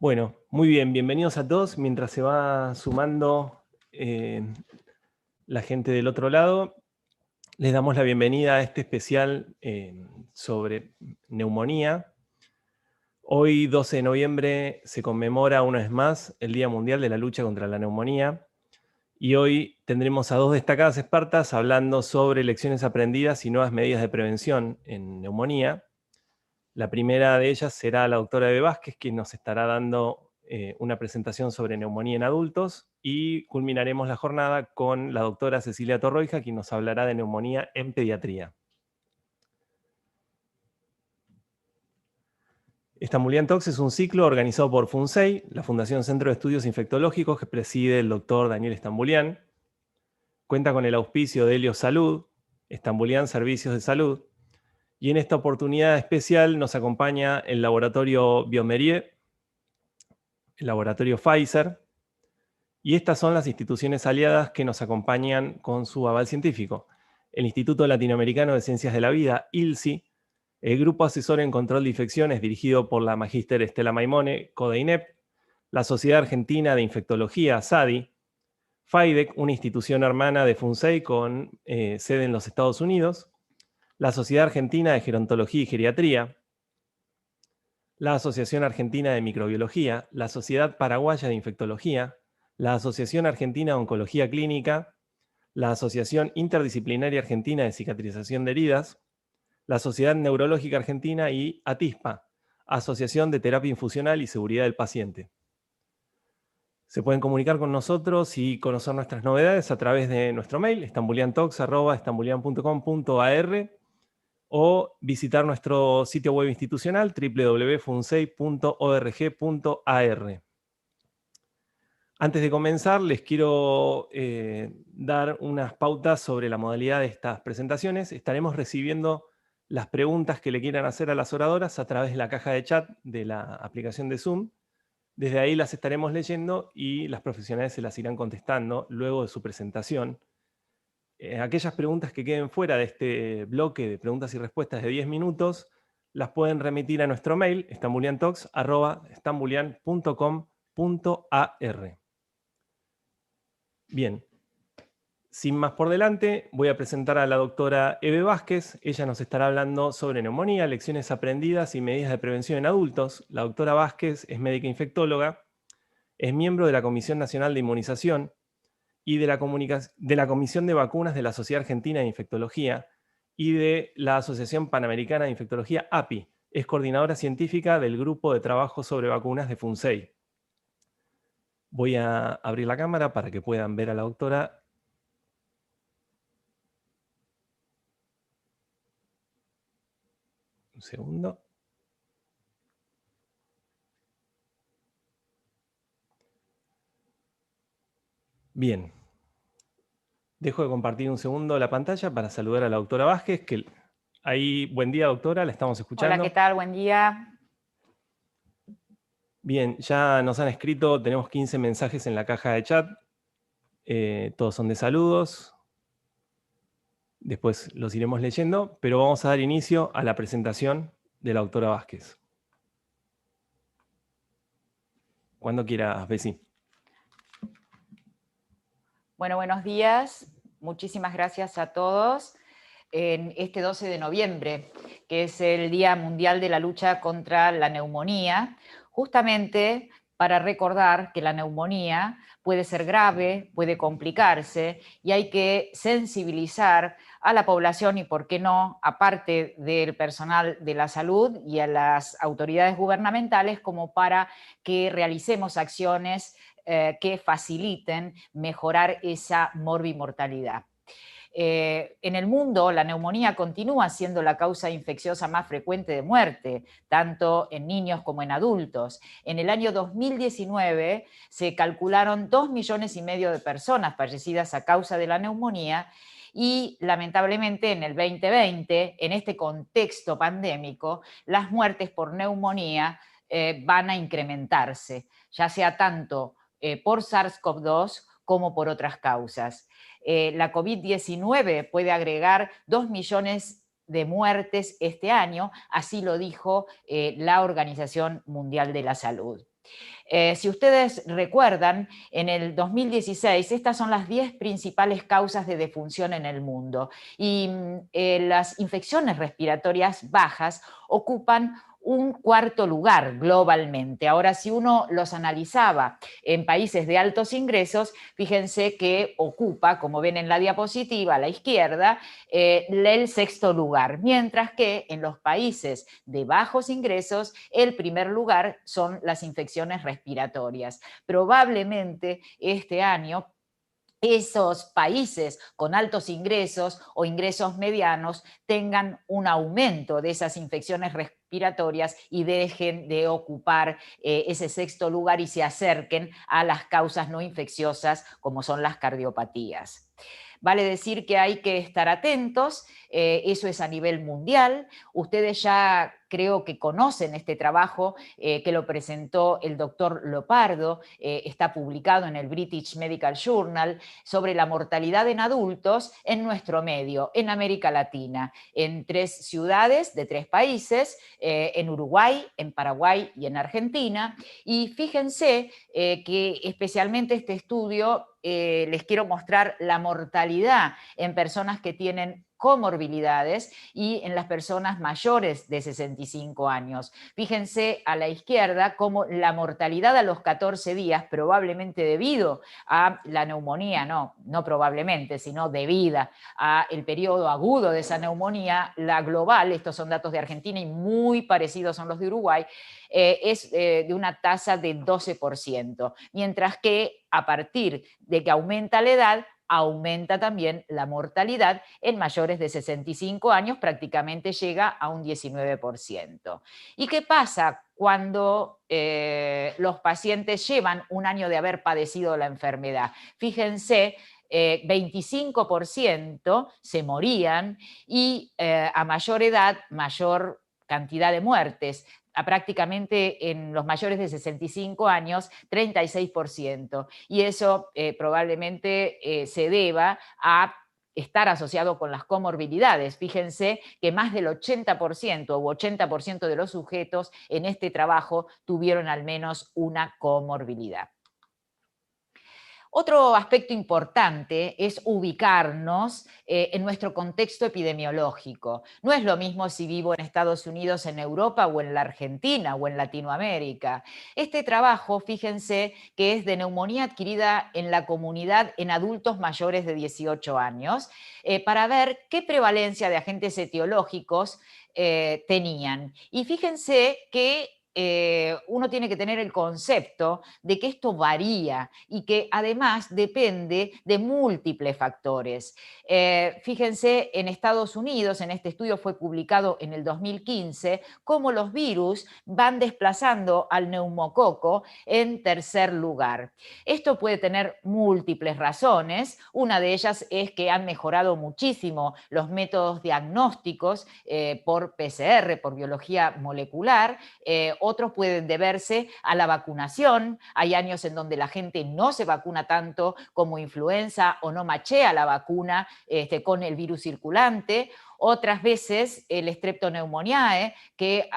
Bueno, muy bien, bienvenidos a todos. Mientras se va sumando la gente del otro lado, les damos la bienvenida a este especial sobre neumonía. Hoy, 12 de noviembre, se conmemora una vez más el Día Mundial de la Lucha contra la Neumonía. Y hoy tendremos a dos destacadas expertas hablando sobre lecciones aprendidas y nuevas medidas de prevención en neumonía. La primera de ellas será la doctora Eve Vázquez, quien nos estará dando una presentación sobre neumonía en adultos, y culminaremos la jornada con la doctora Cecilia Torroija, quien nos hablará de neumonía en pediatría. Estambulian Talks es un ciclo organizado por FUNSEI, la Fundación Centro de Estudios Infectológicos que preside el doctor Daniel Estambulian. Cuenta con el auspicio de Helios Salud, Estambulian Servicios de Salud, y en esta oportunidad especial nos acompaña el laboratorio Biomerie, el laboratorio Pfizer, y estas son las instituciones aliadas que nos acompañan con su aval científico. El Instituto Latinoamericano de Ciencias de la Vida, ILCI, el Grupo Asesor en Control de Infecciones dirigido por la magíster Estela Maimone, CODEINEP, la Sociedad Argentina de Infectología, SADI, FIDEC, una institución hermana de FUNSEI con sede en los Estados Unidos, la Sociedad Argentina de Gerontología y Geriatría, la Asociación Argentina de Microbiología, la Sociedad Paraguaya de Infectología, la Asociación Argentina de Oncología Clínica, la Asociación Interdisciplinaria Argentina de Cicatrización de Heridas, la Sociedad Neurológica Argentina y ATISPA, Asociación de Terapia Infusional y Seguridad del Paciente. Se pueden comunicar con nosotros y conocer nuestras novedades a través de nuestro mail, estambuliantalks@estambulian.com.ar, o visitar nuestro sitio web institucional www.funsei.org.ar. Antes de comenzar, les quiero dar unas pautas sobre la modalidad de estas presentaciones. Estaremos recibiendo las preguntas que le quieran hacer a las oradoras a través de la caja de chat de la aplicación de Zoom. Desde ahí las estaremos leyendo y las profesionales se las irán contestando luego de su presentación. Aquellas preguntas que queden fuera de este bloque de preguntas y respuestas de 10 minutos las pueden remitir a nuestro mail, estambuliantalks@estambulian.com.ar. Bien, sin más por delante, voy a presentar a la doctora Eve Vázquez. Ella nos estará hablando sobre neumonía, lecciones aprendidas y medidas de prevención en adultos. La doctora Vázquez es médica infectóloga, es miembro de la Comisión Nacional de Inmunización y de la Comisión de Vacunas de la Sociedad Argentina de Infectología y de la Asociación Panamericana de Infectología, API. Es coordinadora científica del Grupo de Trabajo sobre Vacunas de FUNSEI. Voy a abrir la cámara para que puedan ver a la doctora. Un segundo. Bien. Dejo de compartir un segundo la pantalla para saludar a la doctora Vázquez. Ahí, buen día, doctora, la estamos escuchando. Hola, ¿qué tal? Buen día. Bien, ya nos han escrito, tenemos 15 mensajes en la caja de chat. Todos son de saludos. Después los iremos leyendo, pero vamos a dar inicio a la presentación de la doctora Vázquez. Cuando quieras, Bessy. Bueno, buenos días. Muchísimas gracias a todos en este 12 de noviembre, que es el Día Mundial de la Lucha contra la Neumonía, justamente para recordar que la neumonía puede ser grave, puede complicarse y hay que sensibilizar a la población y, por qué no, aparte del personal de la salud y a las autoridades gubernamentales, como para que realicemos acciones que faciliten mejorar esa morbimortalidad. En el mundo, la neumonía continúa siendo la causa infecciosa más frecuente de muerte, tanto en niños como en adultos. En el año 2019 se calcularon 2,5 millones de personas fallecidas a causa de la neumonía y, lamentablemente, en el 2020, en este contexto pandémico, las muertes por neumonía van a incrementarse, ya sea tanto por SARS-CoV-2 como por otras causas. La COVID-19 puede agregar 2 millones de muertes este año, así lo dijo la Organización Mundial de la Salud. Si ustedes recuerdan, en el 2016, estas son las 10 principales causas de defunción en el mundo. Y las infecciones respiratorias bajas ocupan un cuarto lugar globalmente. Ahora, si uno los analizaba en países de altos ingresos, fíjense que ocupa, como ven en la diapositiva a la izquierda, el sexto lugar, mientras que en los países de bajos ingresos el primer lugar son las infecciones respiratorias. Probablemente este año esos países con altos ingresos o ingresos medianos tengan un aumento de esas infecciones respiratorias y dejen de ocupar ese sexto lugar y se acerquen a las causas no infecciosas como son las cardiopatías. Vale decir que hay que estar atentos, eso es a nivel mundial. Ustedes ya creo que conocen este trabajo que lo presentó el doctor Lopardo, está publicado en el British Medical Journal, sobre la mortalidad en adultos en nuestro medio, en América Latina, en 3 ciudades de 3 países, en Uruguay, en Paraguay y en Argentina. Y fíjense que especialmente este estudio les quiero mostrar la mortalidad en personas que tienen comorbilidades y en las personas mayores de 65 años. Fíjense a la izquierda cómo la mortalidad a los 14 días, probablemente debido a la neumonía, no probablemente, sino debida al periodo agudo de esa neumonía, la global, estos son datos de Argentina y muy parecidos son los de Uruguay, es de una tasa de 12%, mientras que a partir de que aumenta la edad, aumenta también la mortalidad en mayores de 65 años, prácticamente llega a un 19%. ¿Y qué pasa cuando los pacientes llevan un año de haber padecido la enfermedad? Fíjense, 25% se morían y a mayor edad, mayor cantidad de muertes. Prácticamente en los mayores de 65 años, 36%. Y eso probablemente se deba a estar asociado con las comorbilidades. Fíjense que más del 80% u 80% de los sujetos en este trabajo tuvieron al menos una comorbilidad. Otro aspecto importante es ubicarnos en nuestro contexto epidemiológico. No es lo mismo si vivo en Estados Unidos, en Europa o en la Argentina o en Latinoamérica. Este trabajo, fíjense, que es de neumonía adquirida en la comunidad en adultos mayores de 18 años, para ver qué prevalencia de agentes etiológicos tenían. Y fíjense que uno tiene que tener el concepto de que esto varía y que además depende de múltiples factores. Fíjense, en Estados Unidos, en este estudio fue publicado en el 2015, cómo los virus van desplazando al neumococo en tercer lugar. Esto puede tener múltiples razones. Una de ellas es que han mejorado muchísimo los métodos diagnósticos por PCR, por biología molecular. Otros pueden deberse a la vacunación. Hay años en donde la gente no se vacuna tanto como influenza o no machea la vacuna con el virus circulante. Otras veces el Streptoneumoniae, que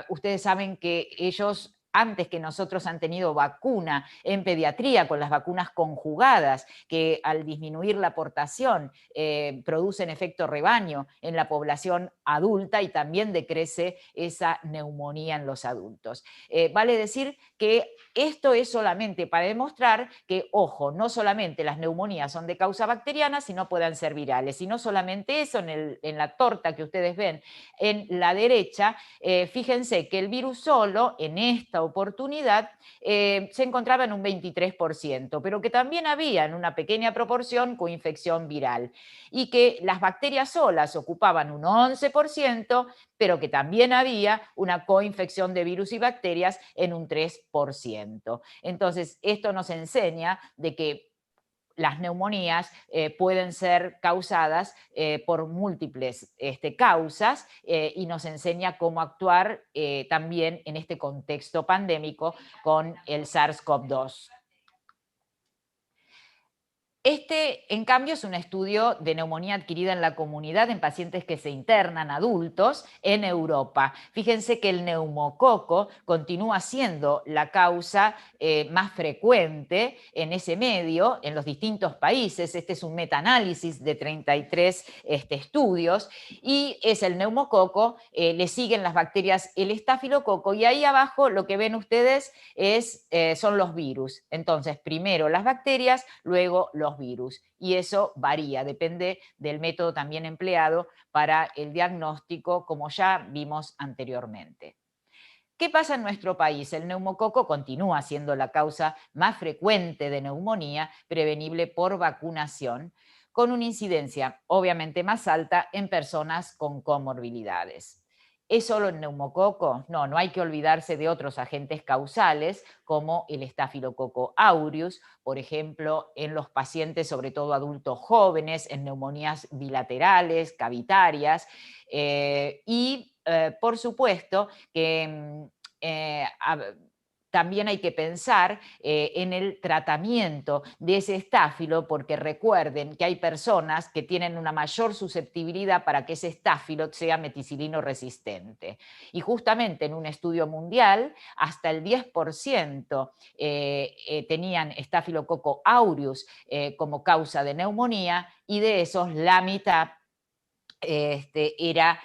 ustedes saben que ellos antes que nosotros han tenido vacuna en pediatría con las vacunas conjugadas, que al disminuir la aportación producen efecto rebaño en la población adulta y también decrece esa neumonía en los adultos. Vale decir que esto es solamente para demostrar que, ojo, no solamente las neumonías son de causa bacteriana, sino puedan ser virales. Y no solamente eso, en la torta que ustedes ven en la derecha, fíjense que el virus solo, en esta oportunidad, se encontraba en un 23%, pero que también había en una pequeña proporción coinfección viral. Y que las bacterias solas ocupaban un 11%, pero que también había una coinfección de virus y bacterias en un 3%. Entonces, esto nos enseña de que las neumonías pueden ser causadas por múltiples causas y nos enseña cómo actuar también en este contexto pandémico con el SARS-CoV-2. Este, en cambio, es un estudio de neumonía adquirida en la comunidad en pacientes que se internan, adultos, en Europa. Fíjense que el neumococo continúa siendo la causa más frecuente en ese medio, en los distintos países. Este es un metaanálisis de 33 estudios, y es el neumococo, le siguen las bacterias, el estafilococo, y ahí abajo lo que ven ustedes son los virus. Entonces, primero las bacterias, luego los virus. Y eso varía, depende del método también empleado para el diagnóstico, como ya vimos anteriormente. ¿Qué pasa en nuestro país? El neumococo continúa siendo la causa más frecuente de neumonía prevenible por vacunación, con una incidencia obviamente más alta en personas con comorbilidades. ¿Es solo el neumococo? No, no hay que olvidarse de otros agentes causales como el estafilococo aureus, por ejemplo, en los pacientes, sobre todo adultos jóvenes, en neumonías bilaterales, cavitarias, por supuesto que también hay que pensar en el tratamiento de ese estáfilo, porque recuerden que hay personas que tienen una mayor susceptibilidad para que ese estáfilo sea meticilino resistente. Y justamente en un estudio mundial, hasta el 10% tenían estafilococo aureus como causa de neumonía, y de esos la mitad era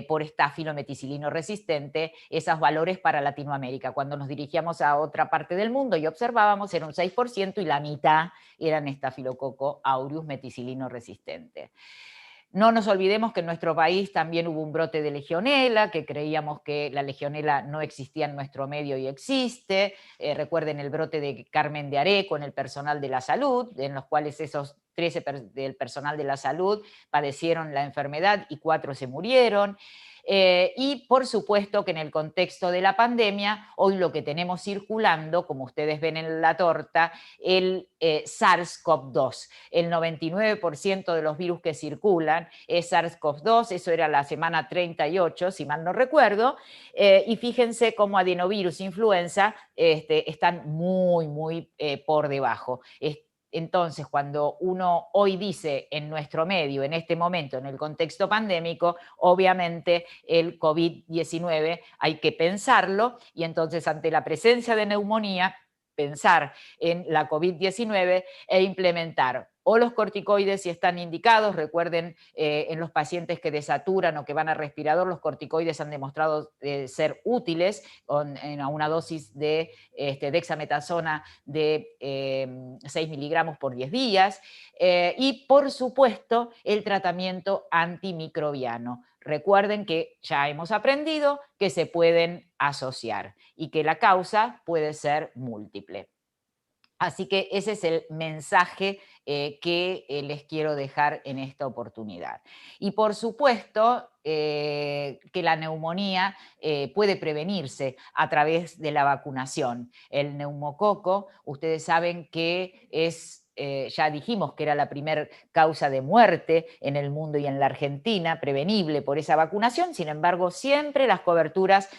por estáfilo meticilino resistente. Esos valores para Latinoamérica. Cuando nos dirigíamos a otra parte del mundo y observábamos, era un 6% y la mitad eran estafilococo aureus meticilino resistente. No nos olvidemos que en nuestro país también hubo un brote de legionela, que creíamos que la legionela no existía en nuestro medio y existe. Recuerden el brote de Carmen de Areco en el personal de la salud, en los cuales esos 13 del personal de la salud padecieron la enfermedad y 4 se murieron. Y por supuesto que en el contexto de la pandemia, hoy lo que tenemos circulando, como ustedes ven en la torta, el SARS-CoV-2. El 99% de los virus que circulan es SARS-CoV-2, eso era la semana 38, si mal no recuerdo, y fíjense cómo adenovirus, influenza, están muy por debajo. Entonces, cuando uno hoy dice en nuestro medio, en este momento, en el contexto pandémico, obviamente el COVID-19 hay que pensarlo, y entonces ante la presencia de neumonía, pensar en la COVID-19 e implementar o los corticoides si están indicados. Recuerden, en los pacientes que desaturan o que van a respirador, los corticoides han demostrado ser útiles a una dosis de dexametasona de 6 miligramos por 10 días. Y por supuesto, el tratamiento antimicrobiano. Recuerden que ya hemos aprendido que se pueden asociar y que la causa puede ser múltiple. Así que ese es el mensaje que les quiero dejar en esta oportunidad. Y por supuesto que la neumonía puede prevenirse a través de la vacunación. El neumococo, ustedes saben que ya dijimos que era la primera causa de muerte en el mundo y en la Argentina, prevenible por esa vacunación. Sin embargo, siempre las coberturas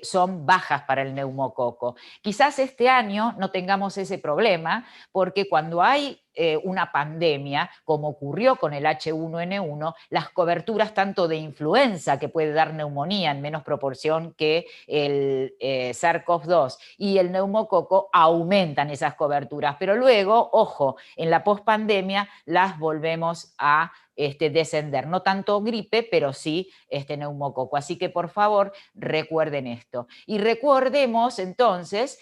son bajas para el neumococo. Quizás este año no tengamos ese problema, porque cuando hay una pandemia, como ocurrió con el H1N1, las coberturas tanto de influenza, que puede dar neumonía en menos proporción que el SARS-CoV-2, y el neumococo, aumentan esas coberturas. Pero luego, ojo, en la pospandemia las volvemos a descender. No tanto gripe, pero sí neumococo. Así que por favor recuerden esto. Y recordemos entonces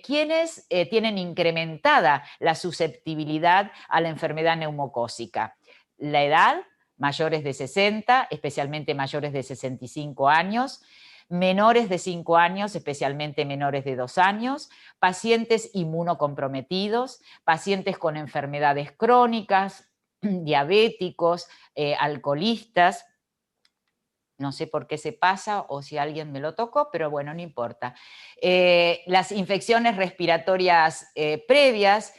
quiénes tienen incrementada la susceptibilidad a la enfermedad neumocócica. La edad, mayores de 60, especialmente mayores de 65 años, menores de 5 años, especialmente menores de 2 años, pacientes inmunocomprometidos, pacientes con enfermedades crónicas, diabéticos, alcoholistas. No sé por qué se pasa o si alguien me lo tocó, pero bueno, no importa. Las infecciones respiratorias previas,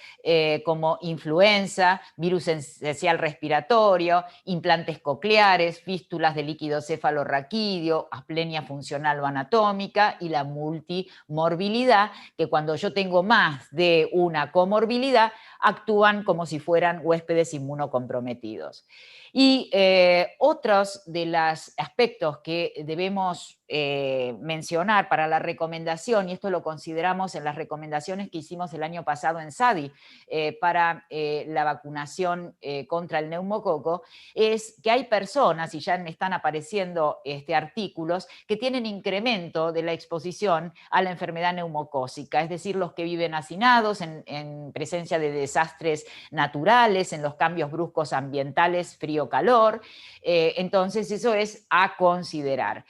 como influenza, virus esencial respiratorio, implantes cocleares, fístulas de líquido cefalorraquídeo, asplenia funcional o anatómica, y la multimorbilidad, que cuando yo tengo más de una comorbilidad, actúan como si fueran huéspedes inmunocomprometidos. Y otros de los aspectos que debemos mencionar para la recomendación, y esto lo consideramos en las recomendaciones que hicimos el año pasado en SADI para la vacunación contra el neumococo, es que hay personas, y ya me están apareciendo artículos, que tienen incremento de la exposición a la enfermedad neumocócica, es decir, los que viven hacinados en presencia de desastres naturales, en los cambios bruscos ambientales, frío-calor. Entonces eso es a considerar.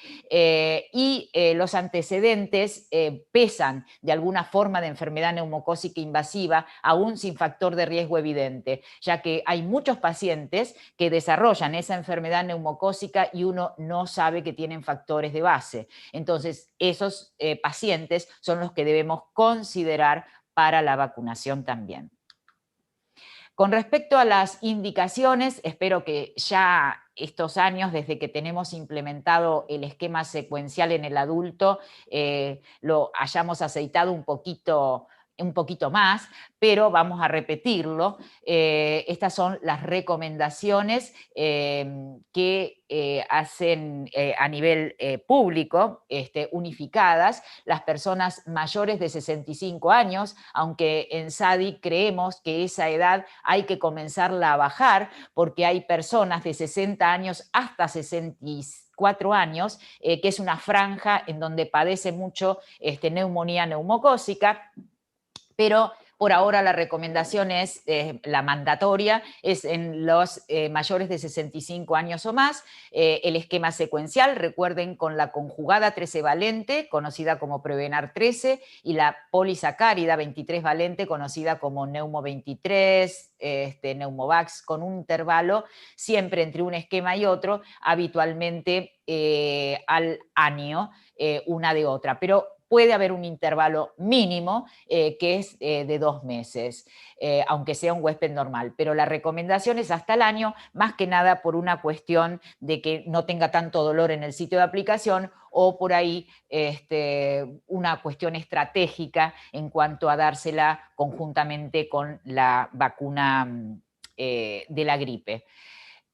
Los antecedentes pesan de alguna forma de enfermedad neumocócica invasiva, aún sin factor de riesgo evidente, ya que hay muchos pacientes que desarrollan esa enfermedad neumocócica y uno no sabe que tienen factores de base. Entonces, esos pacientes son los que debemos considerar para la vacunación también. Con respecto a las indicaciones, espero que ya estos años, desde que tenemos implementado el esquema secuencial en el adulto, lo hayamos aceitado un poquito más, pero vamos a repetirlo. Estas son las recomendaciones que hacen a nivel público, unificadas. Las personas mayores de 65 años, aunque en SADI creemos que esa edad hay que comenzarla a bajar, porque hay personas de 60 años hasta 64 años, que es una franja en donde padece mucho neumonía neumocócica, pero por ahora la recomendación es, la mandatoria, es en los mayores de 65 años o más, el esquema secuencial, recuerden, con la conjugada 13 valente, conocida como Prevenar 13, y la polisacárida 23 valente, conocida como Neumo 23, Neumovax, con un intervalo siempre entre un esquema y otro, habitualmente al año, una de otra. Pero puede haber un intervalo mínimo que es de 2 meses, aunque sea un huésped normal. Pero la recomendación es hasta el año, más que nada por una cuestión de que no tenga tanto dolor en el sitio de aplicación o por ahí una cuestión estratégica en cuanto a dársela conjuntamente con la vacuna de la gripe.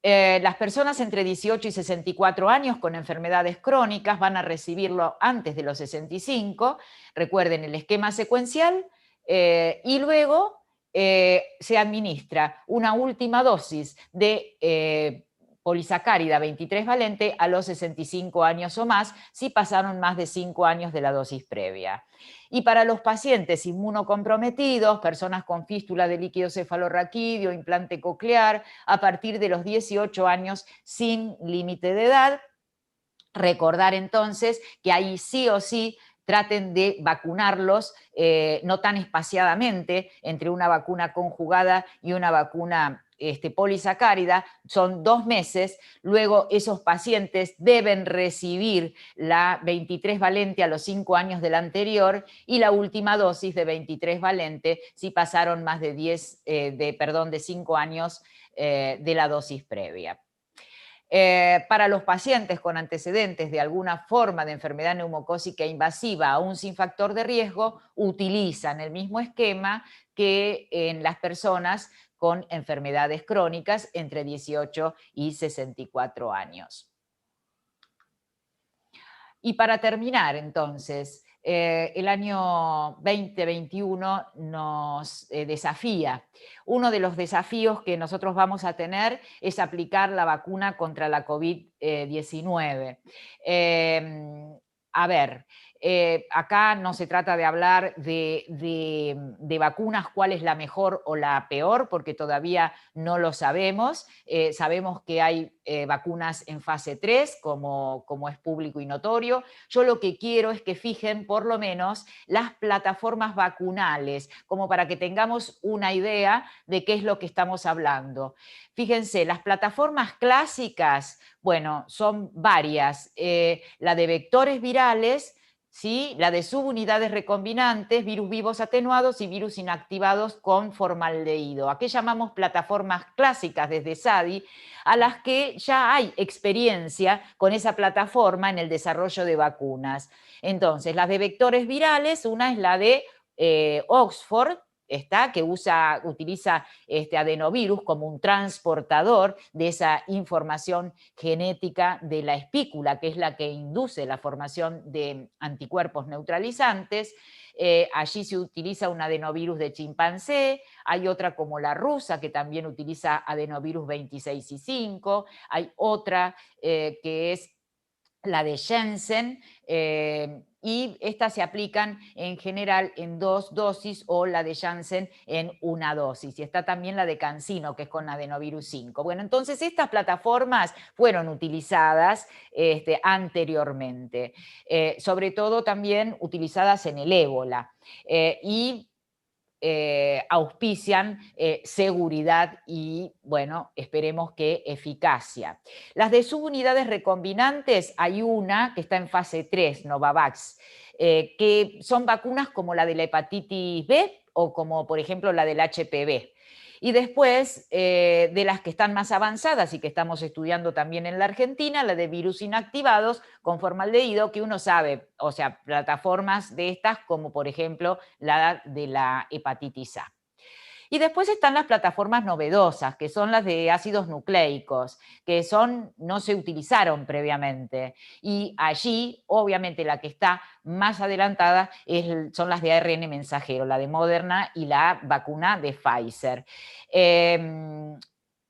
Las personas entre 18 y 64 años con enfermedades crónicas van a recibirlo antes de los 65, recuerden el esquema secuencial, y luego se administra una última dosis de polisacárida 23 valente a los 65 años o más, si pasaron más de 5 años de la dosis previa. Y para los pacientes inmunocomprometidos, personas con fístula de líquido cefalorraquídeo, implante coclear, a partir de los 18 años sin límite de edad, recordar entonces que ahí sí o sí traten de vacunarlos no tan espaciadamente entre una vacuna conjugada y una vacuna polisacárida, son 2 meses, luego esos pacientes deben recibir la 23 valente a los 5 años de la anterior y la última dosis de 23 valente si pasaron más de 5 años de la dosis previa. Para los pacientes con antecedentes de alguna forma de enfermedad neumocócica invasiva, aún sin factor de riesgo, utilizan el mismo esquema que en las personas con enfermedades crónicas entre 18 y 64 años. Y para terminar, entonces, el año 2021 nos desafía. Uno de los desafíos que nosotros vamos a tener es aplicar la vacuna contra la COVID-19. A ver, acá no se trata de hablar de vacunas, cuál es la mejor o la peor, porque todavía no lo sabemos. Sabemos que hay vacunas en fase 3, como es público y notorio. Yo lo que quiero es que fijen por lo menos las plataformas vacunales, como para que tengamos una idea de qué es lo que estamos hablando. Fíjense, las plataformas clásicas, bueno, son varias. La de vectores virales, ¿sí? La de subunidades recombinantes, virus vivos atenuados y virus inactivados con formaldehído. ¿A qué llamamos plataformas clásicas desde SADI? A las que ya hay experiencia con esa plataforma en el desarrollo de vacunas. Entonces, las de vectores virales, una es la de Oxford, que utiliza adenovirus como un transportador de esa información genética de la espícula, que es la que induce la formación de anticuerpos neutralizantes. Allí se utiliza un adenovirus de chimpancé, hay otra como la rusa que también utiliza adenovirus 26 y 5, hay otra que es la de Janssen, y estas se aplican en general en 2 dosis o la de Janssen en 1 dosis. Y está también la de CanSino, que es con adenovirus 5. Bueno, entonces estas plataformas fueron utilizadas anteriormente, sobre todo también utilizadas en el ébola. Y auspician seguridad y, bueno, esperemos que eficacia. Las de subunidades recombinantes, hay una que está en fase 3, Novavax, que son vacunas como la de la hepatitis B o como, por ejemplo, la del HPV. Y después, de las que están más avanzadas y que estamos estudiando también en la Argentina, la de virus inactivados con formaldehído, que uno sabe, o sea, plataformas de estas como por ejemplo la de la hepatitis A. Y después están las plataformas novedosas, que son las de ácidos nucleicos, que no se utilizaron previamente. Y allí, obviamente, la que está más adelantada son las de ARN mensajero, la de Moderna y la vacuna de Pfizer.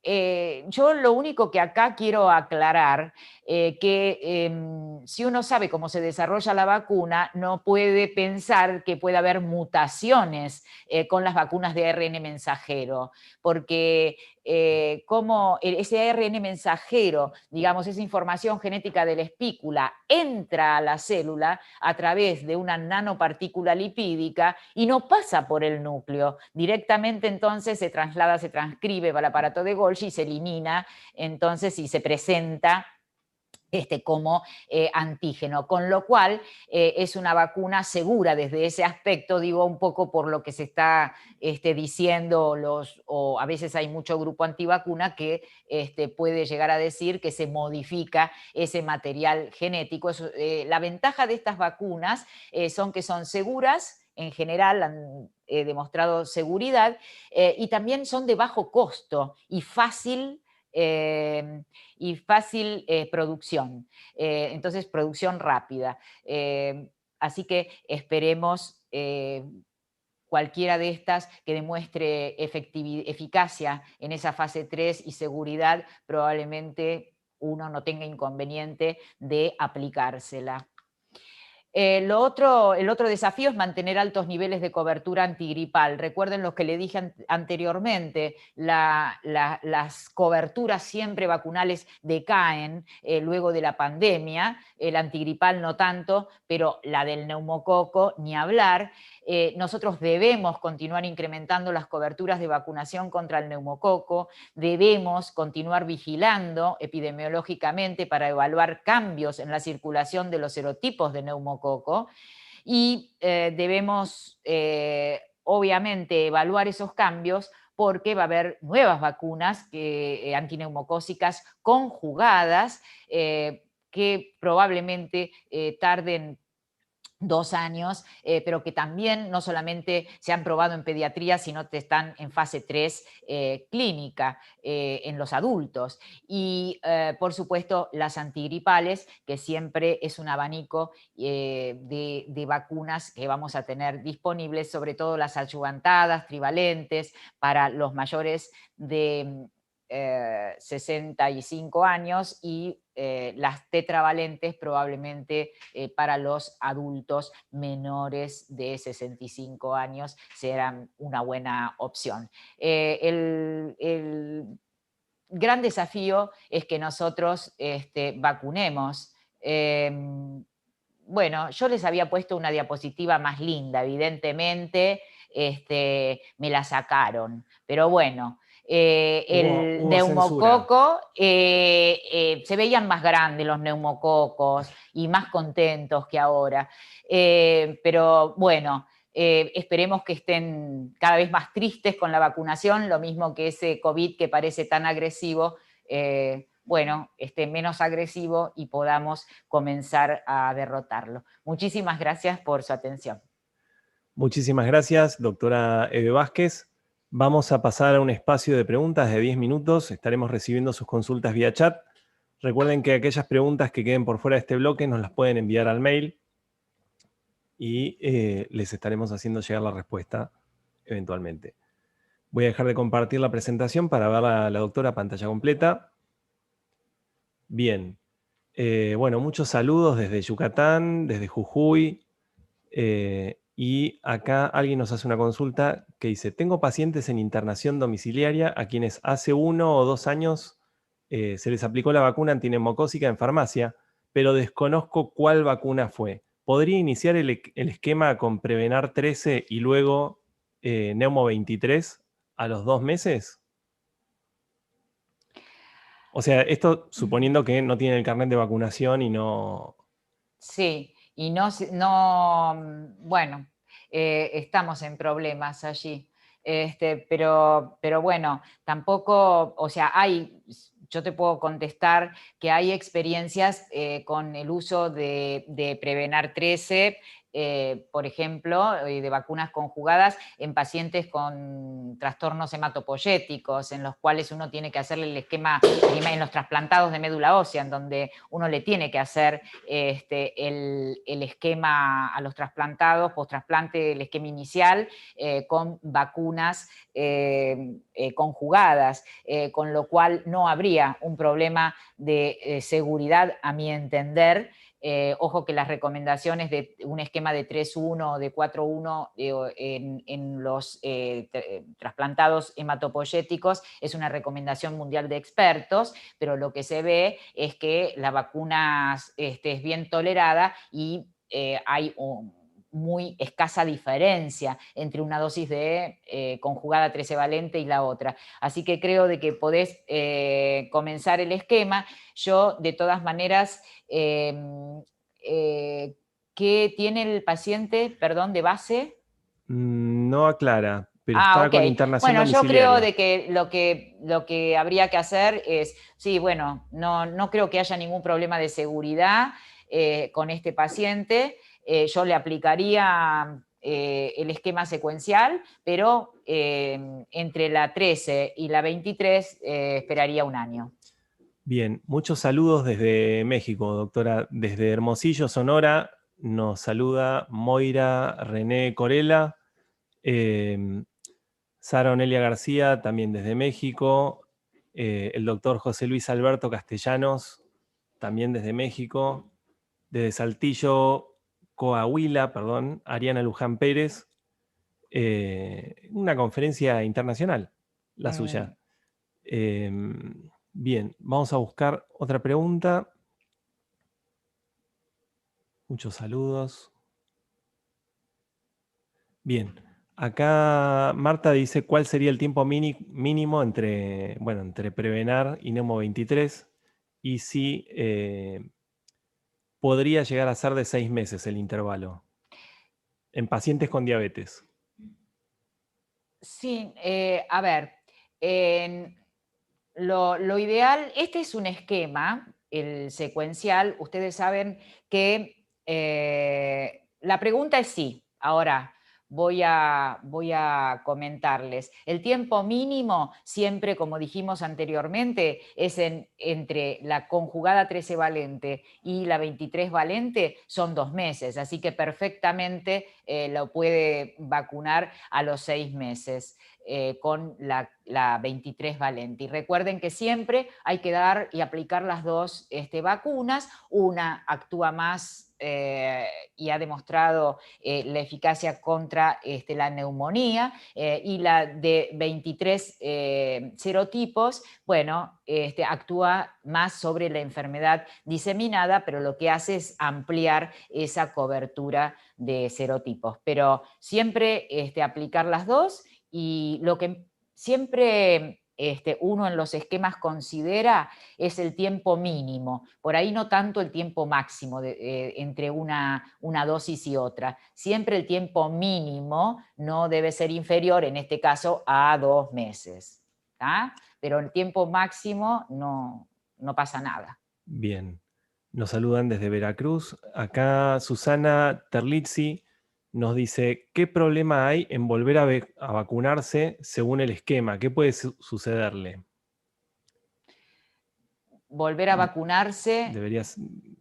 Yo lo único que acá quiero aclarar, que si uno sabe cómo se desarrolla la vacuna, no puede pensar que puede haber mutaciones con las vacunas de ARN mensajero, porque como ese ARN mensajero, digamos, esa información genética de la espícula entra a la célula a través de una nanopartícula lipídica y no pasa por el núcleo. Directamente entonces se traslada, se transcribe para el aparato de Golgi y se elimina entonces y se presenta como antígeno, con lo cual es una vacuna segura desde ese aspecto, digo un poco por lo que se está diciendo, o a veces hay mucho grupo antivacuna que puede llegar a decir que se modifica ese material genético. La ventaja de estas vacunas son que son seguras, en general han demostrado seguridad, y también son de bajo costo y fácil producción. Entonces, producción rápida. Así que esperemos cualquiera de estas que demuestre eficacia en esa fase 3 y seguridad, probablemente uno no tenga inconveniente de aplicársela. El otro desafío es mantener altos niveles de cobertura antigripal. Recuerden lo que le dije anteriormente, las coberturas siempre vacunales decaen luego de la pandemia, el antigripal no tanto, pero la del neumococo ni hablar. Nosotros debemos continuar incrementando las coberturas de vacunación contra el neumococo, debemos continuar vigilando epidemiológicamente para evaluar cambios en la circulación de los serotipos de neumococo y debemos obviamente evaluar esos cambios porque va a haber nuevas vacunas antineumocócicas conjugadas que probablemente tarden 2 años, pero que también no solamente se han probado en pediatría, sino que están en fase 3 clínica en los adultos. Y, por supuesto, las antigripales, que siempre es un abanico de vacunas que vamos a tener disponibles, sobre todo las adyuvantadas, trivalentes, para los mayores de 65 años y las tetravalentes probablemente para los adultos menores de 65 años serán una buena opción. El gran desafío es que nosotros vacunemos. Bueno, yo les había puesto una diapositiva más linda, evidentemente me la sacaron, pero bueno, el Hubo censura. neumococo, se veían más grandes los neumococos y más contentos que ahora. Pero bueno, esperemos que estén cada vez más tristes con la vacunación, lo mismo que ese COVID que parece tan agresivo, bueno, esté menos agresivo y podamos comenzar a derrotarlo. Muchísimas gracias por su atención. Muchísimas gracias, doctora Eve Vázquez. Vamos a pasar a un espacio de preguntas de 10 minutos. Estaremos recibiendo sus consultas vía chat. Recuerden que aquellas preguntas que queden por fuera de este bloque nos las pueden enviar al mail y les estaremos haciendo llegar la respuesta eventualmente. Voy a dejar de compartir la presentación para ver a la doctora pantalla completa. Bien. Bueno, muchos saludos desde Yucatán, desde Jujuy. Y acá alguien nos hace una consulta que dice, tengo pacientes en internación domiciliaria a quienes hace 1 o 2 años se les aplicó la vacuna antineumocócica en farmacia, pero desconozco cuál vacuna fue. ¿Podría iniciar el esquema con Prevenar 13 y luego Neumo 23 a los 2 meses? O sea, esto suponiendo que no tienen el carnet de vacunación y no... Sí, y bueno, estamos en problemas allí. Pero bueno, tampoco, o sea, yo te puedo contestar que hay experiencias con el uso de Prevenar 13, por ejemplo, de vacunas conjugadas en pacientes con trastornos hematopoyéticos, en los cuales uno tiene que hacerle el esquema en los trasplantados de médula ósea, en donde uno le tiene que hacer el esquema a los trasplantados, post-trasplante, el esquema inicial, con vacunas conjugadas, con lo cual no habría un problema de seguridad, a mi entender. Ojo que las recomendaciones de un esquema de 3-1 o de 4-1 en los trasplantados hematopoyéticos es una recomendación mundial de expertos, pero lo que se ve es que la vacuna es bien tolerada y hay muy escasa diferencia entre una dosis de conjugada 13 valente y la otra. Así que creo de que podés comenzar el esquema. Yo, de todas maneras, ¿qué tiene el paciente, perdón, de base? No aclara, pero Ah, está ok. con internación Bueno, yo creo domiciliaria. de que lo que habría que hacer es, sí, bueno, no creo que haya ningún problema de seguridad con este paciente. Yo le aplicaría el esquema secuencial, pero entre la 13 y la 23 esperaría un año. Bien, muchos saludos desde México, doctora. Desde Hermosillo, Sonora, nos saluda Moira René Corella. Sara Onelia García, también desde México. El doctor José Luis Alberto Castellanos, también desde México. Desde Saltillo, Coahuila, perdón, Ariana Luján Pérez. Una conferencia internacional, la suya. Bien, vamos a buscar otra pregunta. Muchos saludos. Bien, acá Marta dice cuál sería el tiempo mínimo entre Prevenar y Neumo 23 y si podría llegar a ser de 6 meses el intervalo en pacientes con diabetes. Sí, a ver, lo ideal, este es un esquema, el secuencial, ustedes saben que la pregunta es sí. Ahora voy a comentarles. El tiempo mínimo, siempre, como dijimos anteriormente, es entre la conjugada 13 valente y la 23 valente, son 2 meses, así que perfectamente lo puede vacunar a los 6 meses. Con la 23 valente. Y recuerden que siempre hay que dar y aplicar las dos vacunas. Una actúa más y ha demostrado la eficacia contra la neumonía y la de 23 serotipos, bueno, actúa más sobre la enfermedad diseminada, pero lo que hace es ampliar esa cobertura de serotipos. Pero siempre aplicar las dos. Y lo que siempre uno en los esquemas considera es el tiempo mínimo, por ahí no tanto el tiempo máximo entre una dosis y otra. Siempre el tiempo mínimo no debe ser inferior, en este caso, a 2 meses. ¿Tá? Pero el tiempo máximo no pasa nada. Bien, nos saludan desde Veracruz. Acá Susana Terlizzi nos dice, ¿qué problema hay en volver a vacunarse según el esquema? ¿Qué puede sucederle? Volver a vacunarse, Deberías...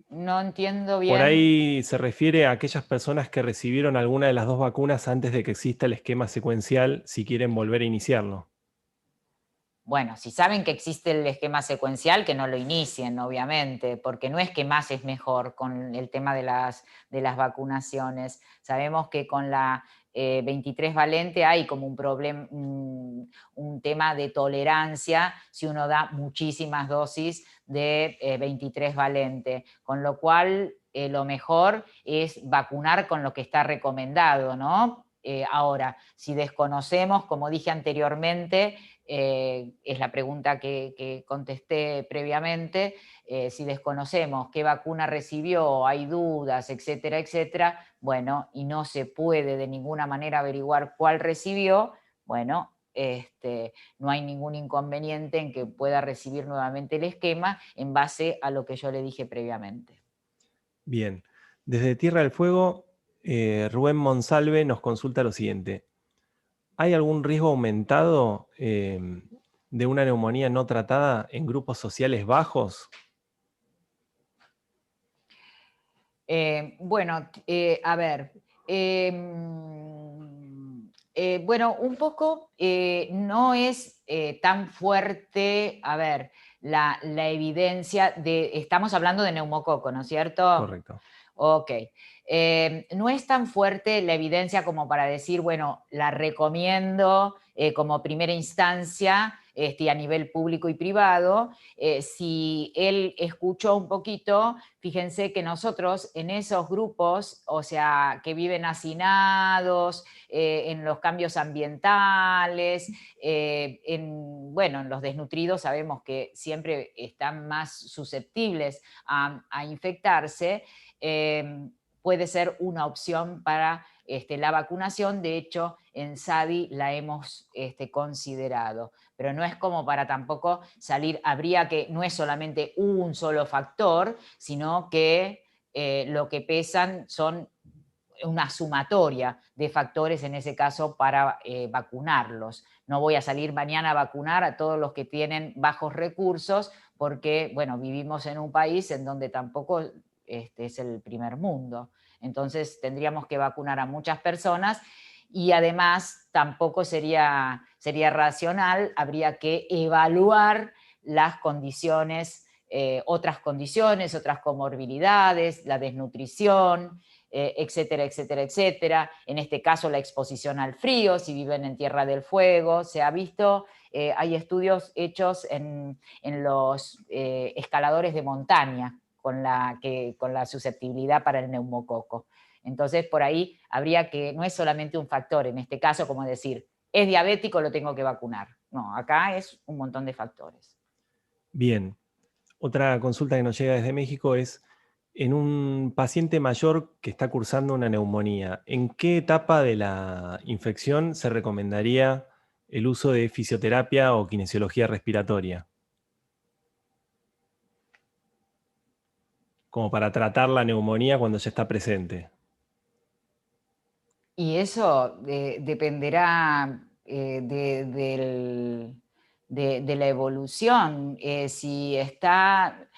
no entiendo Por bien. ahí se refiere a aquellas personas que recibieron alguna de las dos vacunas antes de que exista el esquema secuencial, si quieren volver a iniciarlo. Bueno, si saben que existe el esquema secuencial, que no lo inicien, obviamente, porque no es que más es mejor con el tema de las vacunaciones. Sabemos que con la 23 valente hay como un problema, un tema de tolerancia si uno da muchísimas dosis de 23 valente, con lo cual lo mejor es vacunar con lo que está recomendado, ¿no? Ahora, si desconocemos, como dije anteriormente, es la pregunta que contesté previamente, si desconocemos qué vacuna recibió, hay dudas, etcétera, etcétera, bueno, y no se puede de ninguna manera averiguar cuál recibió, bueno, no hay ningún inconveniente en que pueda recibir nuevamente el esquema en base a lo que yo le dije previamente. Bien, desde Tierra del Fuego, Rubén Monsalve nos consulta lo siguiente. ¿Hay algún riesgo aumentado de una neumonía no tratada en grupos sociales bajos? Bueno, a ver, bueno, un poco no es tan fuerte, a ver, la evidencia de, estamos hablando de neumococo, ¿no es cierto? Correcto. Ok. No es tan fuerte la evidencia como para decir, bueno, la recomiendo como primera instancia a nivel público y privado. Si él escuchó un poquito, fíjense que nosotros en esos grupos, o sea, que viven hacinados, en los cambios ambientales, bueno, en los desnutridos sabemos que siempre están más susceptibles a infectarse. Puede ser una opción para la vacunación. De hecho, en SADI la hemos considerado, pero no es como para tampoco salir, habría que, no es solamente un solo factor, sino que lo que pesan son una sumatoria de factores en ese caso para vacunarlos. No voy a salir mañana a vacunar a todos los que tienen bajos recursos porque, bueno, vivimos en un país en donde tampoco es el primer mundo. Entonces tendríamos que vacunar a muchas personas y además tampoco sería racional, habría que evaluar las condiciones, otras condiciones, otras comorbilidades, la desnutrición, etcétera, etcétera, etcétera. En este caso, la exposición al frío, si viven en Tierra del Fuego. Se ha visto, hay estudios hechos en los escaladores de montaña con la susceptibilidad para el neumococo. Entonces, por ahí habría que, no es solamente un factor, en este caso, como decir, es diabético, lo tengo que vacunar. No, acá es un montón de factores. Bien. Otra consulta que nos llega desde México es, en un paciente mayor que está cursando una neumonía, ¿en qué etapa de la infección se recomendaría el uso de fisioterapia o kinesiología respiratoria? Como para tratar la neumonía cuando ya está presente. Y eso dependerá de la evolución. Si está,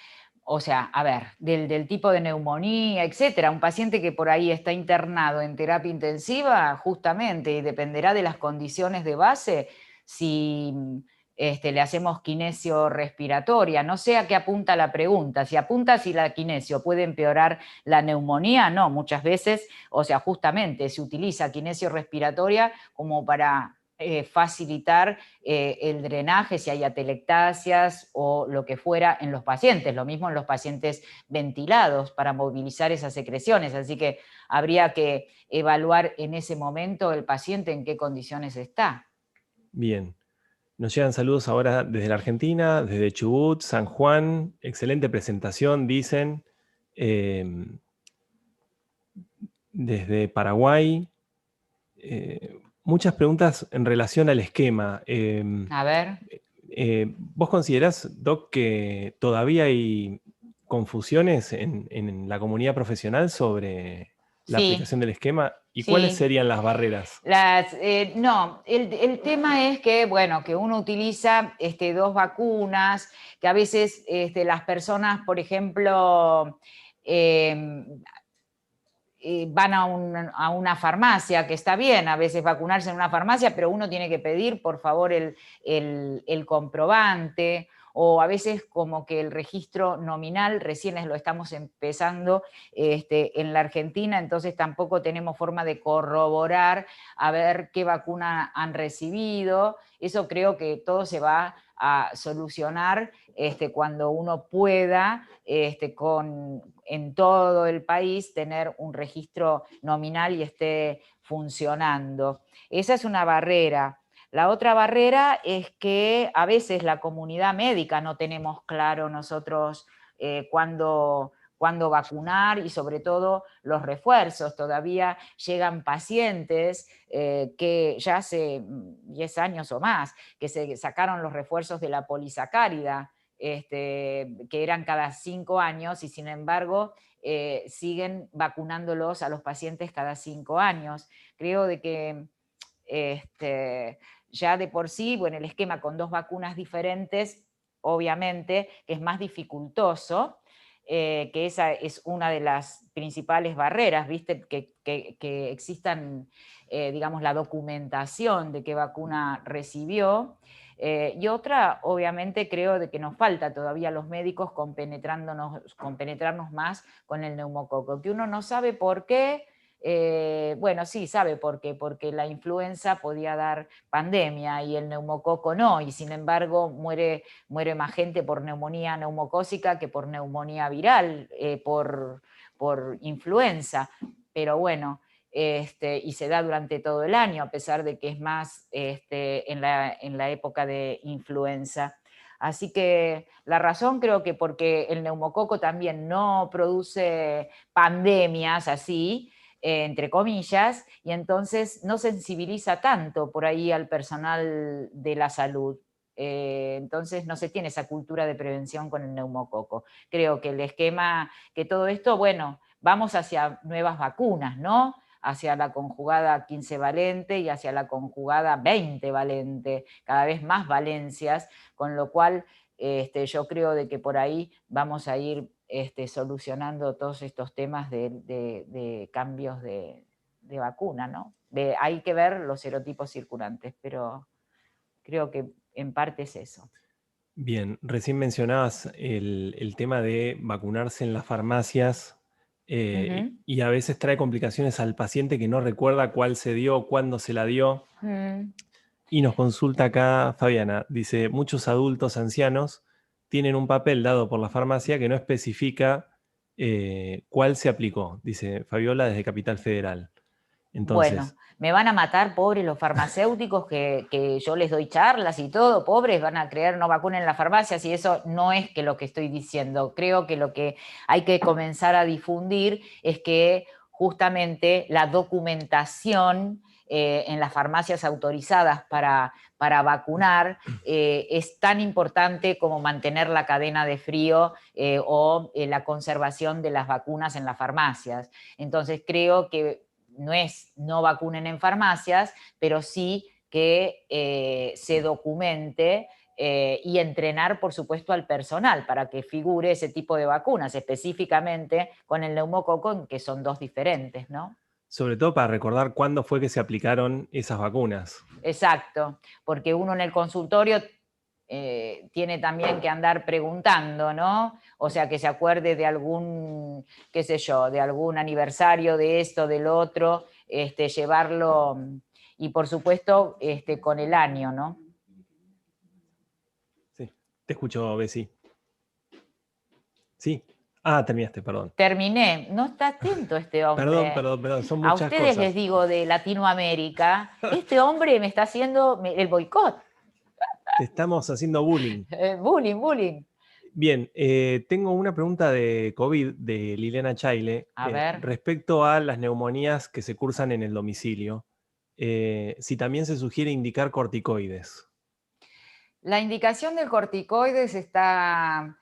o sea, a ver, del tipo de neumonía, etcétera. Un paciente que por ahí está internado en terapia intensiva, justamente, y dependerá de las condiciones de base, si le hacemos kinesio respiratoria. No sé a qué apunta la pregunta. Si apunta si la kinesio puede empeorar la neumonía, no, muchas veces, o sea, justamente se utiliza kinesio respiratoria como para facilitar el drenaje, si hay atelectasias o lo que fuera en los pacientes, lo mismo en los pacientes ventilados para movilizar esas secreciones, así que habría que evaluar en ese momento el paciente en qué condiciones está. Bien. Nos llegan saludos ahora desde la Argentina, desde Chubut, San Juan. Excelente presentación, dicen. Em, Desde Paraguay. Muchas preguntas en relación al esquema. A ver. ¿Vos considerás, Doc, que todavía hay confusiones en la comunidad profesional sobre la Sí, aplicación del esquema? ¿Y cuáles Sí. serían las barreras? No, el tema es que, bueno, que uno utiliza dos vacunas, que a veces las personas, por ejemplo, eh, van a una farmacia, que está bien a veces vacunarse en una farmacia, pero uno tiene que pedir, por favor, el comprobante, o a veces como que el registro nominal recién lo estamos empezando en la Argentina, entonces tampoco tenemos forma de corroborar a ver qué vacuna han recibido. Eso creo que todo se va a solucionar cuando uno pueda en todo el país tener un registro nominal y esté funcionando. Esa es una barrera. La otra barrera es que a veces la comunidad médica no tenemos claro nosotros cuándo vacunar, y sobre todo los refuerzos. Todavía llegan pacientes que ya hace 10 años o más que se sacaron los refuerzos de la polisacárida, que eran cada 5 años, y sin embargo siguen vacunándolos a los pacientes cada 5 años. Creo de que ya de por sí, bueno, el esquema con 2 vacunas diferentes, obviamente que es más dificultoso, que esa es una de las principales barreras, ¿viste? Que existan, digamos, la documentación de qué vacuna recibió. Y otra, obviamente, creo de que nos falta todavía a los médicos compenetrarnos más con el neumococo, que uno no sabe por qué. Bueno, sí, sabe por qué, porque la influenza podía dar pandemia y el neumococo no, y sin embargo muere más gente por neumonía neumocócica que por neumonía viral, por influenza. Pero bueno, y se da durante todo el año, a pesar de que es más en la época de influenza. Así que la razón creo que porque el neumococo también no produce pandemias así, entre comillas, y entonces no sensibiliza tanto por ahí al personal de la salud. Entonces no se tiene esa cultura de prevención con el neumococo. Creo que el esquema, que todo esto, bueno, vamos hacia nuevas vacunas, ¿no? Hacia la conjugada 15 valente y hacia la conjugada 20 valente, cada vez más valencias, con lo cual yo creo de que por ahí vamos a ir solucionando todos estos temas de cambios de vacuna, ¿no? Hay que ver los serotipos circulantes, pero creo que en parte es eso. Bien, recién mencionabas el tema de vacunarse en las farmacias Ujú. y a veces trae complicaciones al paciente que no recuerda cuál se dio, cuándo se la dio. Mm. Y nos consulta acá Fabiana, dice, muchos adultos ancianos tienen un papel dado por la farmacia que no especifica cuál se aplicó, dice Fabiola desde Capital Federal. Bueno, Entonces, me van a matar, pobres los farmacéuticos, que yo les doy charlas y todo, pobres, van a creer no vacunen en las farmacias, y eso no es que lo que estoy diciendo. Creo que lo que hay que comenzar a difundir es que justamente la documentación en las farmacias autorizadas para vacunar es tan importante como mantener la cadena de frío o la conservación de las vacunas en las farmacias. Entonces creo que no es no vacunen en farmacias, pero sí que se documente y entrenar, por supuesto, al personal para que figure ese tipo de vacunas, específicamente con el neumococo, que son 2 diferentes, ¿no? sobre todo para recordar cuándo fue que se aplicaron esas vacunas. Exacto, porque uno en el consultorio tiene también que andar preguntando, ¿no? O sea, que se acuerde de algún, qué sé yo, de algún aniversario de esto, del otro, llevarlo, y por supuesto con el año, ¿no? Sí, te escucho, Bessie. Sí. Ah, terminaste, perdón. Terminé. No está atento este Perdón, hombre. perdón, perdón, son A muchas ustedes les cosas. digo de Latinoamérica, este hombre me está haciendo el boicot. Te estamos haciendo bullying. Bullying, bullying. Bien, tengo una pregunta de COVID de Liliana Chaile A ver. respecto a las neumonías que se cursan en el domicilio. Si también se sugiere indicar corticoides. La indicación del corticoides está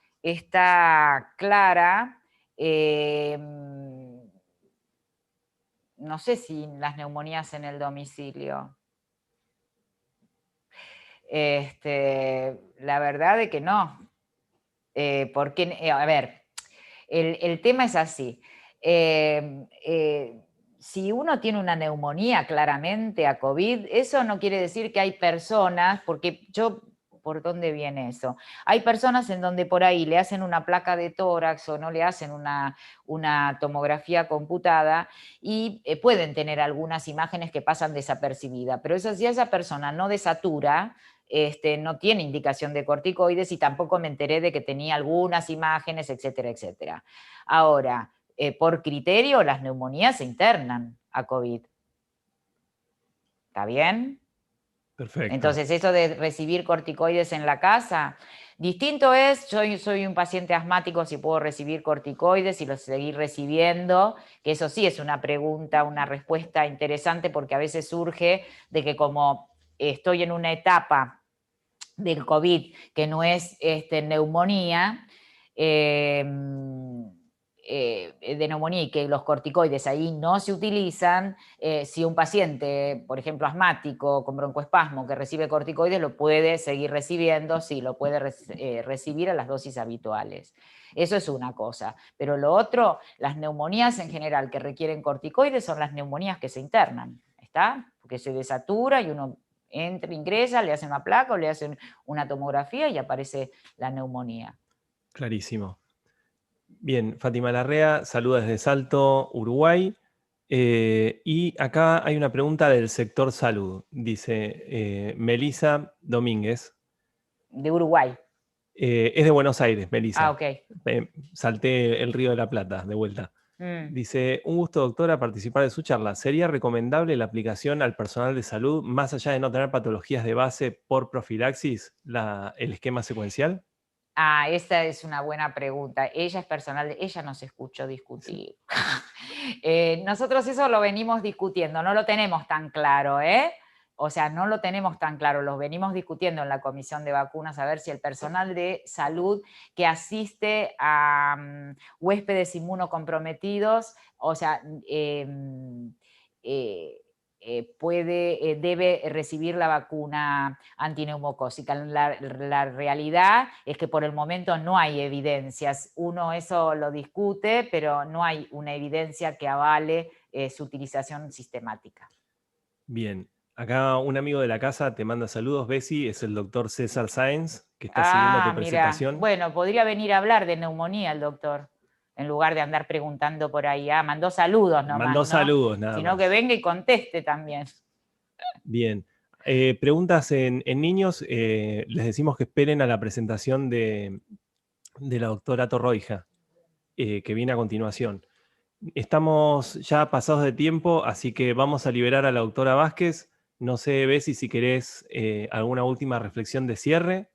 clara. no sé si las neumonías en el domicilio. La verdad es que no. Porque, a ver, el tema es así. Eh, eh, si uno tiene una neumonía claramente a COVID, eso no quiere decir que hay personas, porque yo, ¿por dónde viene eso? Hay personas en donde por ahí le hacen una placa de tórax o no le hacen una tomografía computada y pueden tener algunas imágenes que pasan desapercibidas, pero eso, si esa persona no desatura, no tiene indicación de corticoides y tampoco me enteré de que tenía algunas imágenes, etcétera, etcétera. Ahora, por criterio, las neumonías se internan a COVID. ¿Está bien? Perfecto. Entonces, eso de recibir corticoides en la casa, distinto es, soy un paciente asmático, si puedo recibir corticoides y los seguir recibiendo, que eso sí es una pregunta, una respuesta interesante, porque a veces surge de que como estoy en una etapa del COVID, que no es neumonía, de neumonía y que los corticoides ahí no se utilizan, si un paciente, por ejemplo, asmático con broncoespasmo que recibe corticoides, lo puede seguir recibiendo, sí, lo puede recibir a las dosis habituales. Eso es una cosa. Pero lo otro, las neumonías en general que requieren corticoides son las neumonías que se internan, ¿está? Porque se desatura y uno entra, ingresa, le hacen una placa o le hacen una tomografía y aparece la neumonía. Clarísimo. Bien, Fátima Larrea, saluda desde Salto, Uruguay. Y acá hay una pregunta del sector salud. Dice Melisa Domínguez. De Uruguay. Es de Buenos Aires, Ah, Melisa. ok. Salté el Río de la Plata, de vuelta. Mm. Dice, un gusto doctora participar de su charla. ¿Sería recomendable la aplicación al personal de salud, más allá de no tener patologías de base por profilaxis, el esquema secuencial? Ah, esa es una buena pregunta. Ella es personal, ella nos escuchó Sí. discutir. Nosotros eso lo venimos discutiendo, no lo tenemos tan claro, ¿eh? O sea, no lo tenemos tan claro, los venimos discutiendo en la comisión de vacunas a ver si el personal de salud que asiste a huéspedes inmunocomprometidos, o sea, eh, debe recibir la vacuna antineumocócica. La realidad es que por el momento no hay evidencias. Uno eso lo discute, pero no hay una evidencia que avale su utilización sistemática. Bien, acá un amigo de la casa te manda saludos, Bessie, es el doctor César Sáenz, que está siguiendo tu Ah, mira, presentación. bueno, podría venir a hablar de neumonía el doctor, en lugar de andar preguntando por ahí. Ah, mandó saludos nomás, Mandó ¿no? saludos nada Sino que más. venga y conteste también. Bien. Preguntas en niños, les decimos que esperen a la presentación de la doctora Torroija, que viene a continuación. Estamos ya pasados de tiempo, así que vamos a liberar a la doctora Vázquez. No sé, Bessie, si querés alguna última reflexión de cierre.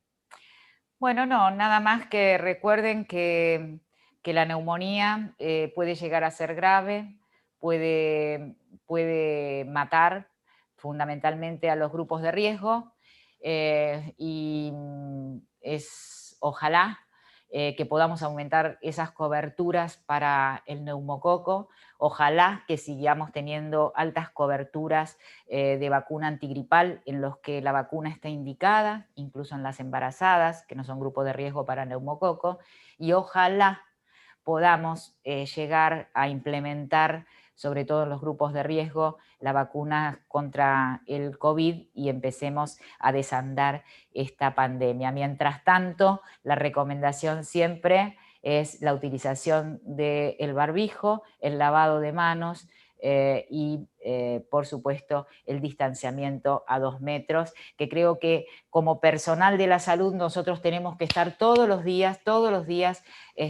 Bueno, no, nada más que recuerden que la neumonía puede llegar a ser grave, puede, puede matar fundamentalmente a los grupos de riesgo y es ojalá que podamos aumentar esas coberturas para el neumococo, ojalá que sigamos teniendo altas coberturas de vacuna antigripal en los que la vacuna está indicada, incluso en las embarazadas, que no son grupo de riesgo para neumococo, y ojalá podamos llegar a implementar, sobre todo en los grupos de riesgo, la vacuna contra el COVID y empecemos a desandar esta pandemia. Mientras tanto, la recomendación siempre es la utilización del barbijo, el lavado de manos, por supuesto, el distanciamiento a 2 metros, que creo que como personal de la salud nosotros tenemos que estar todos los días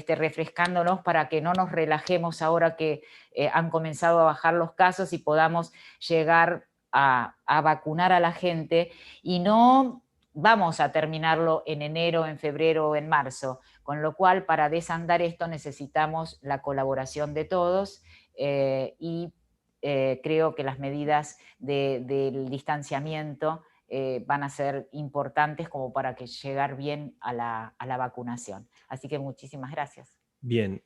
refrescándonos para que no nos relajemos ahora que han comenzado a bajar los casos y podamos llegar a vacunar a la gente y no vamos a terminarlo en enero, en febrero o en marzo, con lo cual para desandar esto necesitamos la colaboración de todos y creo que las medidas del distanciamiento van a ser importantes como para que llegar bien a la vacunación. Así que muchísimas gracias. Bien,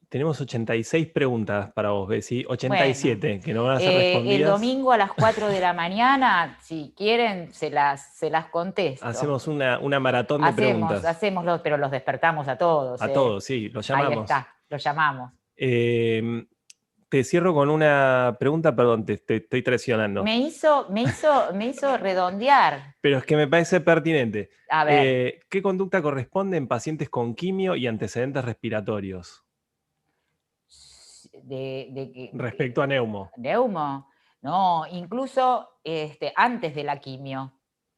Tenemos 86 preguntas para vos, Bessie. Bueno, 87 que no van a ser el respondidas. domingo a las 4 de la mañana, si quieren, se las contesto. Hacemos una maratón de preguntas. Hacémoslo, pero los despertamos a todos. A todos, sí, los llamamos. Ahí está, los llamamos. Te cierro con una pregunta, perdón, te estoy traicionando. Me hizo redondear. Pero es que me parece pertinente. A ver. ¿Qué conducta corresponde en pacientes con quimio y antecedentes respiratorios? Respecto a neumo. ¿Neumo? No, incluso antes de la quimio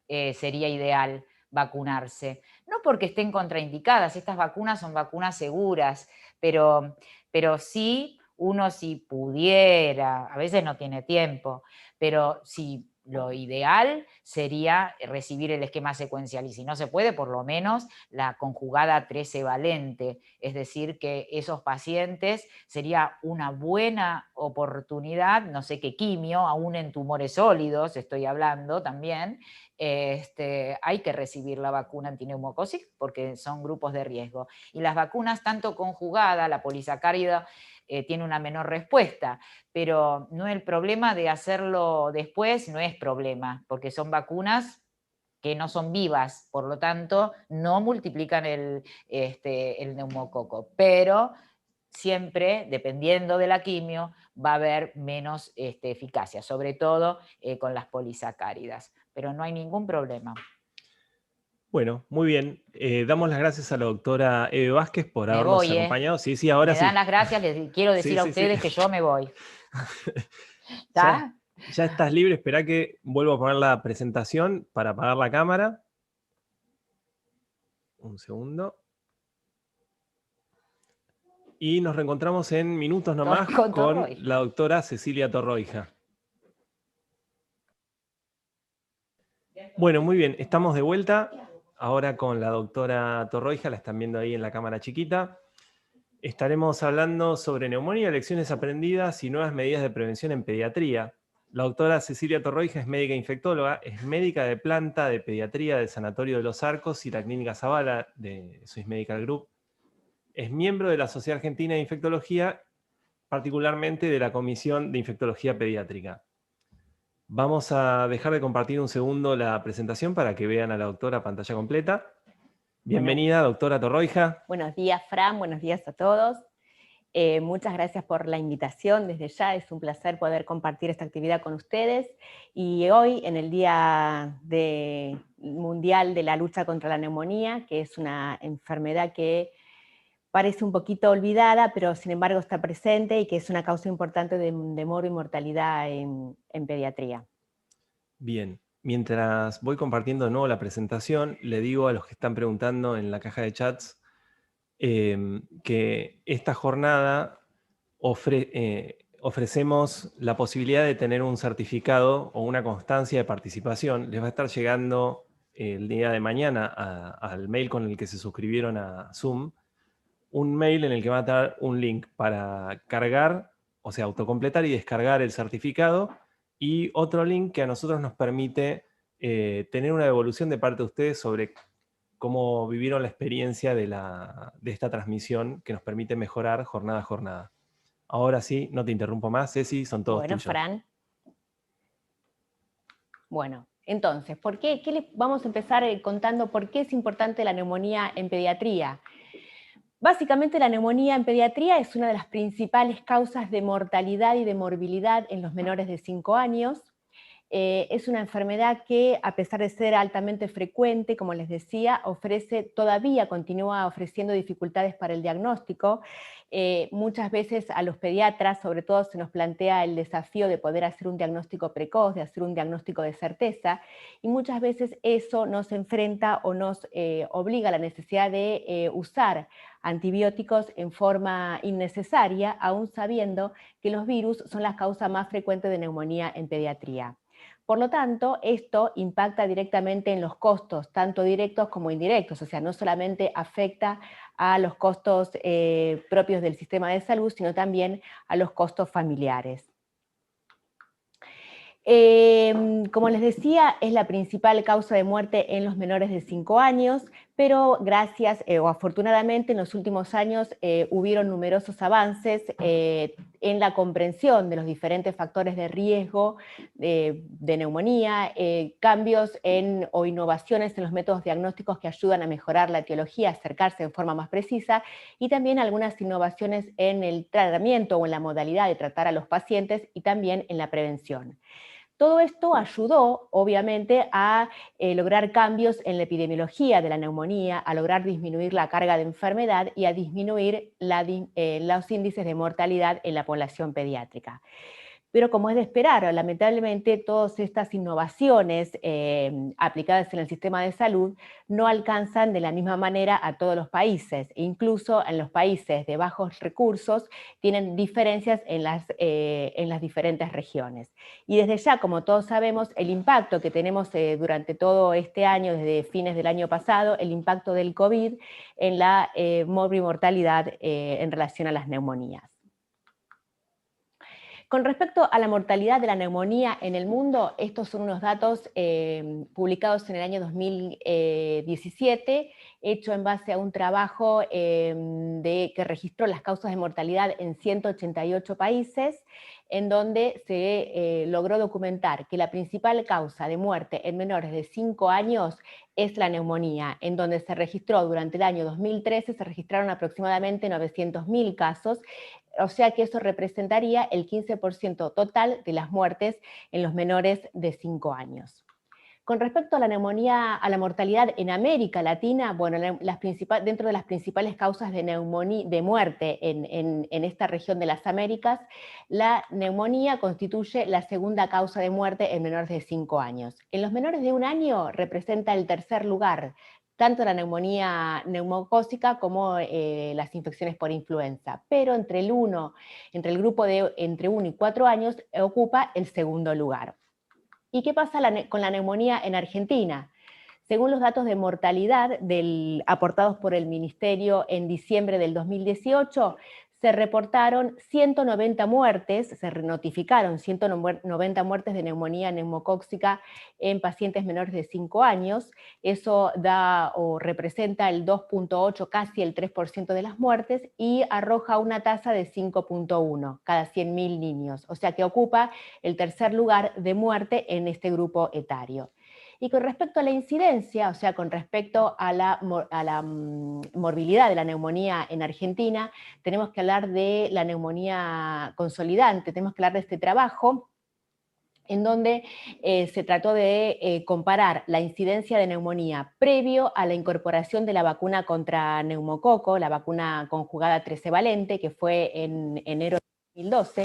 sería ideal vacunarse. No porque estén contraindicadas, estas vacunas son vacunas seguras, pero sí, uno si pudiera, a veces no tiene tiempo, pero si lo ideal sería recibir el esquema secuencial y si no se puede, por lo menos la conjugada 13 valente, es decir, que esos pacientes sería una buena oportunidad, no sé qué quimio, aún en tumores sólidos estoy hablando también, hay que recibir la vacuna antineumocosis porque son grupos de riesgo. Y las vacunas tanto conjugada, la polisacárida, tiene una menor respuesta, pero no el problema de hacerlo después no es problema, porque son vacunas que no son vivas, por lo tanto no multiplican el neumococo, pero siempre, dependiendo de la quimio, va a haber menos eficacia, sobre todo con las polisacáridas, pero no hay ningún problema. Bueno, muy bien. Damos las gracias a la doctora Eve Vázquez por habernos acompañado. Sí, ahora sí. Me dan las gracias, les quiero decir a ustedes que yo me voy. ¿Está? Ya estás libre, espera que vuelvo a poner la presentación para apagar la cámara. Un segundo. Y nos reencontramos en minutos nomás con la doctora Cecilia Torroija. Bueno, muy bien, estamos de vuelta. Ahora con la doctora Torroija, la están viendo ahí en la cámara chiquita. Estaremos hablando sobre neumonía, lecciones aprendidas y nuevas medidas de prevención en pediatría. La doctora Cecilia Torroija es médica infectóloga, es médica de planta de pediatría del Sanatorio de los Arcos y la Clínica Zavala de Swiss Medical Group. Es miembro de la Sociedad Argentina de Infectología, particularmente de la Comisión de Infectología Pediátrica. Vamos a dejar de compartir un segundo la presentación para que vean a la doctora pantalla completa. Bienvenida, doctora Torroija. Buenos días, Fran, buenos días a todos. Muchas gracias por la invitación desde ya, es un placer poder compartir esta actividad con ustedes. Y hoy, en el Día Mundial de la Lucha contra la Neumonía, que es una enfermedad que parece un poquito olvidada, pero sin embargo está presente y que es una causa importante de morbo y mortalidad en pediatría. Bien, mientras voy compartiendo de nuevo la presentación, le digo a los que están preguntando en la caja de chats que esta jornada ofrecemos la posibilidad de tener un certificado o una constancia de participación. Les va a estar llegando el día de mañana al mail con el que se suscribieron a Zoom, un mail en el que va a estar un link para cargar, o sea, autocompletar y descargar el certificado, y otro link que a nosotros nos permite tener una devolución de parte de ustedes sobre cómo vivieron la experiencia de esta transmisión que nos permite mejorar jornada a jornada. Ahora sí, no te interrumpo más, Ceci, son todos tuyos. Fran. Bueno, entonces, vamos a empezar contando por qué es importante la neumonía en pediatría. Básicamente la neumonía en pediatría es una de las principales causas de mortalidad y de morbilidad en los menores de 5 años. Es una enfermedad que, a pesar de ser altamente frecuente, como les decía, continúa ofreciendo dificultades para el diagnóstico. Muchas veces a los pediatras, sobre todo, se nos plantea el desafío de poder hacer un diagnóstico precoz, de hacer un diagnóstico de certeza, y muchas veces eso nos enfrenta o nos obliga a la necesidad de usar antibióticos en forma innecesaria, aún sabiendo que los virus son la causa más frecuente de neumonía en pediatría. Por lo tanto, esto impacta directamente en los costos, tanto directos como indirectos, o sea, no solamente afecta a los costos propios del sistema de salud, sino también a los costos familiares. Como les decía, es la principal causa de muerte en los menores de 5 años, pero gracias o afortunadamente en los últimos años hubieron numerosos avances en la comprensión de los diferentes factores de riesgo de neumonía, cambios o innovaciones en los métodos diagnósticos que ayudan a mejorar la etiología, acercarse de forma más precisa, y también algunas innovaciones en el tratamiento o en la modalidad de tratar a los pacientes y también en la prevención. Todo esto ayudó, obviamente, a lograr cambios en la epidemiología de la neumonía, a lograr disminuir la carga de enfermedad y a disminuir los índices de mortalidad en la población pediátrica. Pero como es de esperar, lamentablemente todas estas innovaciones aplicadas en el sistema de salud no alcanzan de la misma manera a todos los países. E incluso en los países de bajos recursos tienen diferencias en las diferentes regiones. Y desde ya, como todos sabemos, el impacto que tenemos durante todo este año, desde fines del año pasado, el impacto del COVID en la morbimortalidad en relación a las neumonías. Con respecto a la mortalidad de la neumonía en el mundo, estos son unos datos publicados en el año 2017, hecho en base a un trabajo que registró las causas de mortalidad en 188 países, en donde se logró documentar que la principal causa de muerte en menores de 5 años es la neumonía, en donde se registró durante el año 2013, se registraron aproximadamente 900.000 casos, o sea que eso representaría el 15% total de las muertes en los menores de 5 años. Con respecto a la neumonía, a la mortalidad en América Latina, bueno, dentro de las principales causas de muerte en esta región de las Américas, la neumonía constituye la segunda causa de muerte en menores de 5 años. En los menores de 1 año representa el tercer lugar, tanto la neumonía neumocócica como las infecciones por influenza, pero entre el grupo de entre 1 y 4 años ocupa el segundo lugar. ¿Y qué pasa con la neumonía en Argentina? Según los datos de mortalidad aportados por el Ministerio en diciembre del 2018, se reportaron 190 muertes, se notificaron 190 muertes de neumonía neumocócica en pacientes menores de 5 años. Eso da o representa el 2.8, casi el 3% de las muertes, y arroja una tasa de 5.1 cada 100.000 niños, o sea que ocupa el tercer lugar de muerte en este grupo etario. Y con respecto a la incidencia, o sea, con respecto a la morbilidad de la neumonía en Argentina, tenemos que hablar de la neumonía consolidante, tenemos que hablar de este trabajo en donde se trató de comparar la incidencia de neumonía previo a la incorporación de la vacuna contra neumococo, la vacuna conjugada 13-valente, que fue en enero de 2012,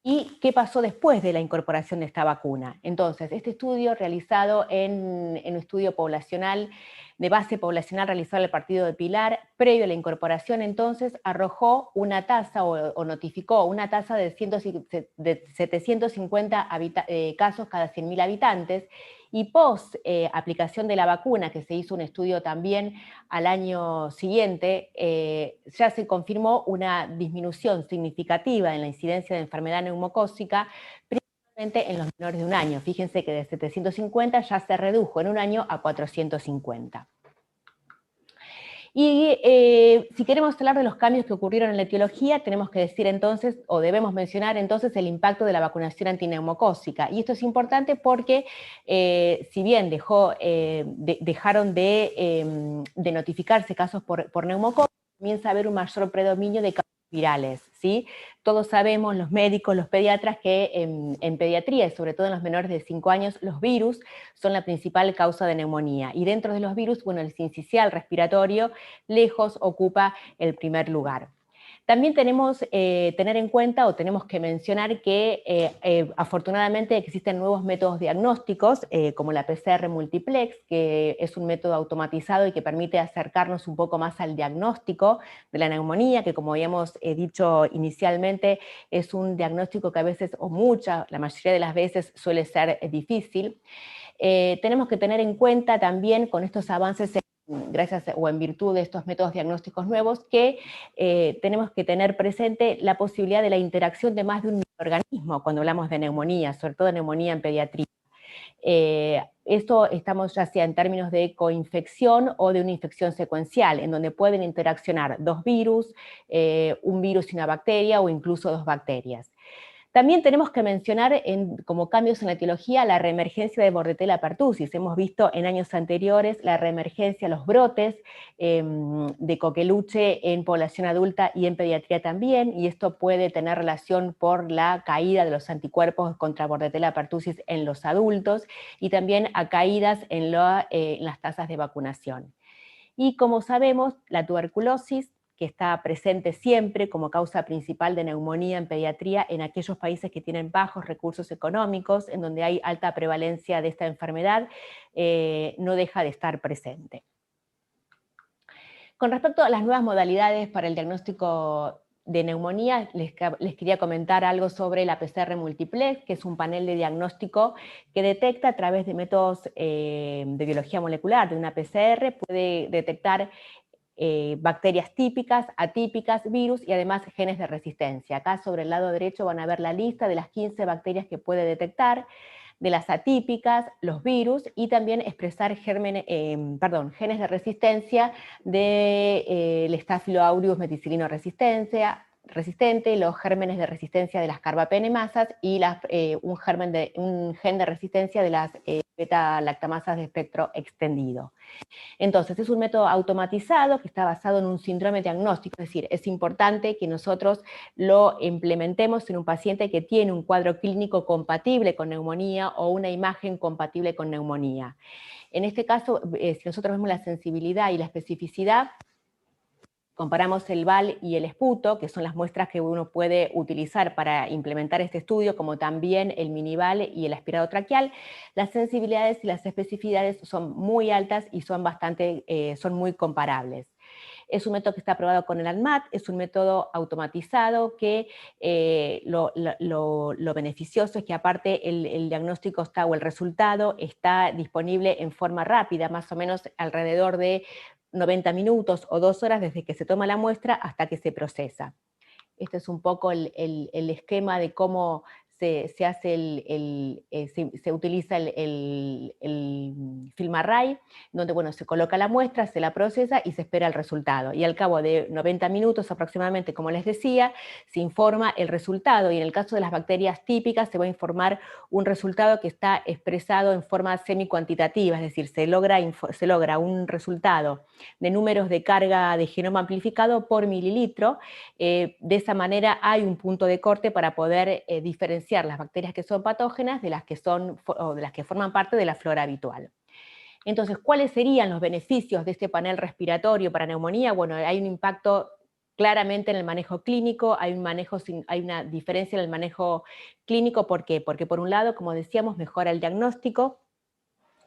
¿y qué pasó después de la incorporación de esta vacuna? Entonces, este estudio realizado en un estudio poblacional, de base poblacional realizado en el partido de Pilar, previo a la incorporación, entonces arrojó una tasa o notificó una tasa de 750 casos cada 100.000 habitantes, y post aplicación de la vacuna, que se hizo un estudio también al año siguiente, ya se confirmó una disminución significativa en la incidencia de enfermedad neumocócica, principalmente en los menores de 1 año. Fíjense que de 750 ya se redujo en 1 año a 450. Y si queremos hablar de los cambios que ocurrieron en la etiología, tenemos que decir entonces, o debemos mencionar entonces, el impacto de la vacunación antineumocócica. Y esto es importante porque, si bien dejaron de notificarse casos por neumococo, comienza a haber un mayor predominio de casos virales, ¿sí? Todos sabemos, los médicos, los pediatras, que en pediatría, y sobre todo en los menores de 5 años, los virus son la principal causa de neumonía. Y dentro de los virus, bueno, el sincicial respiratorio lejos ocupa el primer lugar. También tenemos tener en cuenta, o tenemos que mencionar que afortunadamente existen nuevos métodos diagnósticos, como la PCR multiplex, que es un método automatizado y que permite acercarnos un poco más al diagnóstico de la neumonía, que como habíamos dicho inicialmente, es un diagnóstico que a veces, la mayoría de las veces suele ser difícil. Tenemos que tener en cuenta también con estos avances, gracias o en virtud de estos métodos diagnósticos nuevos, que tenemos que tener presente la posibilidad de la interacción de más de un organismo cuando hablamos de neumonía, sobre todo neumonía en pediatría. Esto estamos ya sea en términos de coinfección o de una infección secuencial, en donde pueden interaccionar dos virus, un virus y una bacteria, o incluso dos bacterias. También tenemos que mencionar como cambios en la etiología la reemergencia de Bordetella pertussis. Hemos visto en años anteriores la reemergencia, los brotes de coqueluche en población adulta y en pediatría también, y esto puede tener relación por la caída de los anticuerpos contra Bordetella pertussis en los adultos y también a caídas en las tasas de vacunación. Y como sabemos, la tuberculosis, que está presente siempre como causa principal de neumonía en pediatría en aquellos países que tienen bajos recursos económicos, en donde hay alta prevalencia de esta enfermedad, no deja de estar presente. Con respecto a las nuevas modalidades para el diagnóstico de neumonía, les quería comentar algo sobre la PCR multiplex, que es un panel de diagnóstico que detecta a través de métodos de biología molecular, de una PCR, puede detectar bacterias típicas, atípicas, virus y además genes de resistencia. Acá sobre el lado derecho van a ver la lista de las 15 bacterias que puede detectar, de las atípicas, los virus, y también expresar genes de resistencia del Staphylo aureus meticilino resistente, los gérmenes de resistencia de las carbapenemasas y un gen de resistencia de las beta-lactamasas de espectro extendido. Entonces, es un método automatizado que está basado en un síndrome diagnóstico, es decir, es importante que nosotros lo implementemos en un paciente que tiene un cuadro clínico compatible con neumonía o una imagen compatible con neumonía. En este caso, si nosotros vemos la sensibilidad y la especificidad, comparamos el VAL y el esputo, que son las muestras que uno puede utilizar para implementar este estudio, como también el minival y el aspirado traqueal. Las sensibilidades y las especificidades son muy altas y son muy comparables. Es un método que está aprobado con el ANMAT, es un método automatizado que lo beneficioso es que aparte el diagnóstico está, o el resultado está disponible en forma rápida, más o menos alrededor de 90 minutos o 2 horas desde que se toma la muestra hasta que se procesa. Este es un poco el esquema de cómo se utiliza el FilmArray, donde bueno, se coloca la muestra, se la procesa y se espera el resultado. Y al cabo de 90 minutos aproximadamente, como les decía, se informa el resultado, y en el caso de las bacterias típicas se va a informar un resultado que está expresado en forma semi-cuantitativa, es decir, se logra un resultado de números de carga de genoma amplificado por mililitro. De esa manera hay un punto de corte para poder diferenciar las bacterias que son patógenas de las que forman parte de la flora habitual. Entonces, ¿cuáles serían los beneficios de este panel respiratorio para neumonía? Bueno, hay un impacto claramente en el manejo clínico, hay una diferencia en el manejo clínico. ¿Por qué? Porque por un lado, como decíamos, mejora el diagnóstico,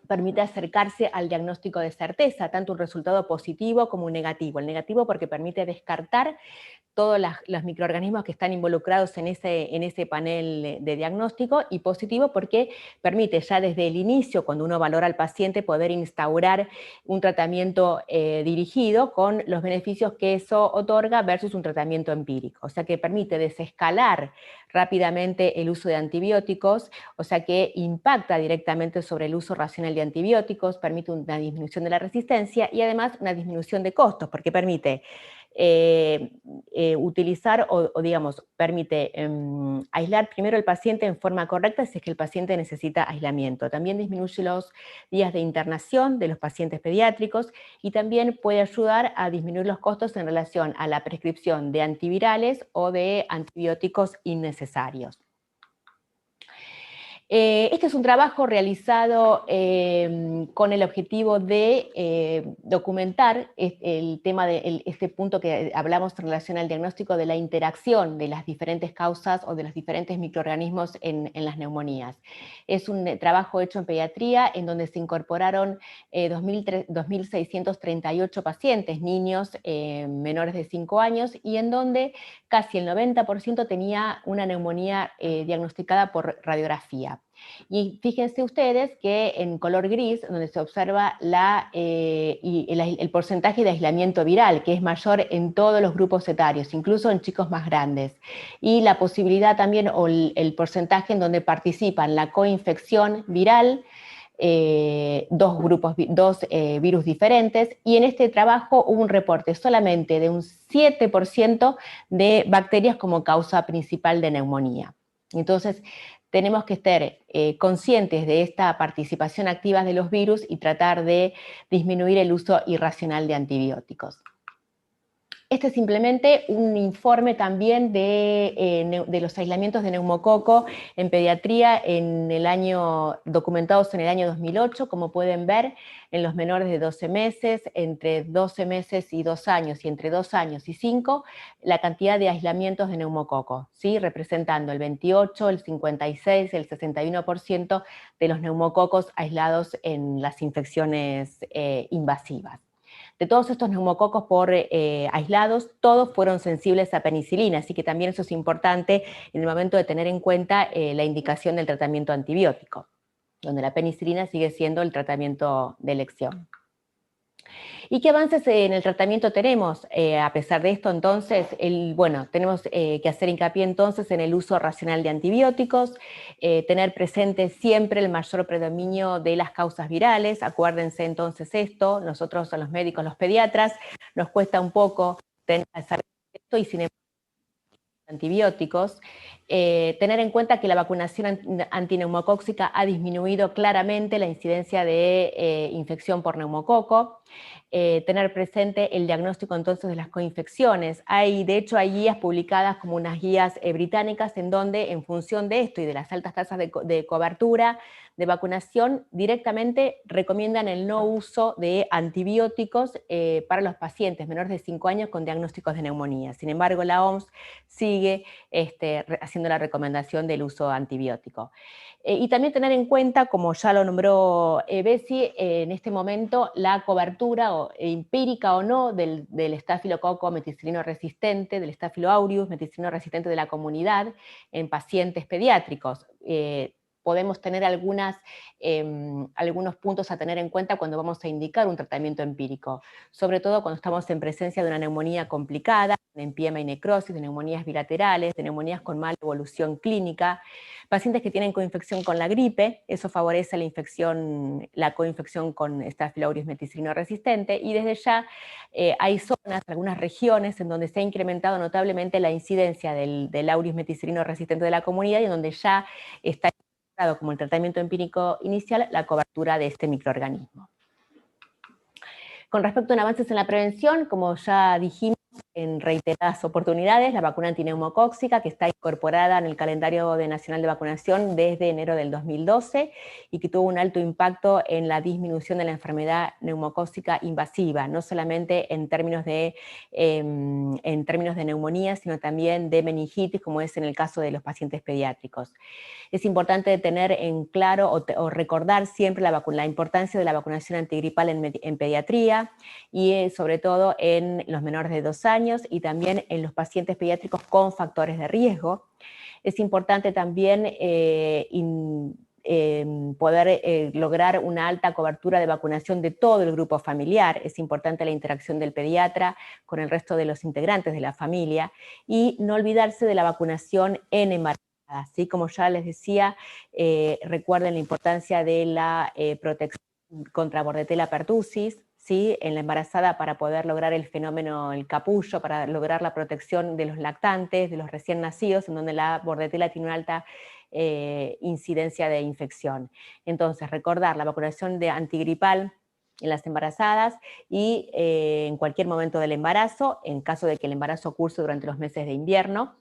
permite acercarse al diagnóstico de certeza, tanto un resultado positivo como un negativo. El negativo porque permite descartar todos los microorganismos que están involucrados en ese panel de diagnóstico, y positivo porque permite ya desde el inicio, cuando uno valora al paciente, poder instaurar un tratamiento dirigido con los beneficios que eso otorga versus un tratamiento empírico. O sea que permite desescalar rápidamente el uso de antibióticos, o sea que impacta directamente sobre el uso racional de antibióticos, permite una disminución de la resistencia y además una disminución de costos, porque permite utilizar digamos, permite aislar primero al paciente en forma correcta si es que el paciente necesita aislamiento. También disminuye los días de internación de los pacientes pediátricos y también puede ayudar a disminuir los costos en relación a la prescripción de antivirales o de antibióticos innecesarios. Este es un trabajo realizado con el objetivo de documentar el tema de este punto que hablamos en relación al diagnóstico de la interacción de las diferentes causas o de los diferentes microorganismos en las neumonías. Es un trabajo hecho en pediatría en donde se incorporaron 2.638 pacientes, niños menores de 5 años, y en donde casi el 90% tenía una neumonía diagnosticada por radiografía. Y fíjense ustedes que en color gris, donde se observa el porcentaje de aislamiento viral, que es mayor en todos los grupos etarios, incluso en chicos más grandes. Y la posibilidad también, o el porcentaje en donde participan la coinfección viral, dos virus diferentes, y en este trabajo hubo un reporte solamente de un 7% de bacterias como causa principal de neumonía. Entonces, tenemos que estar conscientes de esta participación activa de los virus y tratar de disminuir el uso irracional de antibióticos. Este es simplemente un informe también de los aislamientos de neumococo en pediatría documentados en el año 2008, como pueden ver, en los menores de 12 meses, entre 12 meses y 2 años, y entre 2 años y 5, la cantidad de aislamientos de neumococo, ¿sí? Representando el 28, el 56, el 61% de los neumococos aislados en las infecciones invasivas. De todos estos neumococos aislados, todos fueron sensibles a penicilina, así que también eso es importante en el momento de tener en cuenta la indicación del tratamiento antibiótico, donde la penicilina sigue siendo el tratamiento de elección. ¿Y qué avances en el tratamiento tenemos? A pesar de esto, entonces, tenemos que hacer hincapié entonces en el uso racional de antibióticos, tener presente siempre el mayor predominio de las causas virales. Acuérdense entonces esto, nosotros a los médicos, los pediatras, nos cuesta un poco saber esto, y sin embargo, antibióticos, tener en cuenta que la vacunación antineumocóxica ha disminuido claramente la incidencia de infección por neumococo, tener presente el diagnóstico entonces de las coinfecciones. De hecho, hay guías publicadas como unas guías británicas en donde, en función de esto y de las altas tasas de cobertura de vacunación, directamente recomiendan el no uso de antibióticos para los pacientes menores de 5 años con diagnósticos de neumonía. Sin embargo, la OMS sigue haciendo la recomendación del uso antibiótico. Y también tener en cuenta, como ya lo nombró Bessie, en este momento la cobertura empírica o no del estafilococo meticilino resistente, del Staphylo aureus meticilino resistente de la comunidad en pacientes pediátricos. Podemos tener algunos puntos a tener en cuenta cuando vamos a indicar un tratamiento empírico, sobre todo cuando estamos en presencia de una neumonía complicada, de empiema y necrosis, de neumonías bilaterales, de neumonías con mala evolución clínica, pacientes que tienen coinfección con la gripe, eso favorece la coinfección con Staphylo aureus meticilino resistente, y desde ya hay zonas, algunas regiones en donde se ha incrementado notablemente la incidencia del aureus meticilino resistente de la comunidad, y en donde ya está como el tratamiento empírico inicial la cobertura de este microorganismo. Con respecto a avances en la prevención, como ya dijimos en reiteradas oportunidades, la vacuna antineumocóxica, que está incorporada en el calendario nacional de vacunación desde enero del 2012 y que tuvo un alto impacto en la disminución de la enfermedad neumocóxica invasiva, no solamente en términos de neumonía, sino también de meningitis, como es en el caso de los pacientes pediátricos. Es importante tener en claro o recordar siempre la importancia de la vacunación antigripal en pediatría, y sobre todo en los menores de 2 años y también en los pacientes pediátricos con factores de riesgo. Es importante también poder lograr una alta cobertura de vacunación de todo el grupo familiar. Es importante la interacción del pediatra con el resto de los integrantes de la familia, y no olvidarse de la vacunación en embarazo. Así como ya les decía, recuerden la importancia de la protección contra Bordetella pertussis, ¿sí? En la embarazada, para poder lograr el fenómeno, el capullo, para lograr la protección de los lactantes, de los recién nacidos, en donde la Bordetella tiene una alta incidencia de infección. Entonces, recordar la vacunación de antigripal en las embarazadas y en cualquier momento del embarazo, en caso de que el embarazo curse durante los meses de invierno,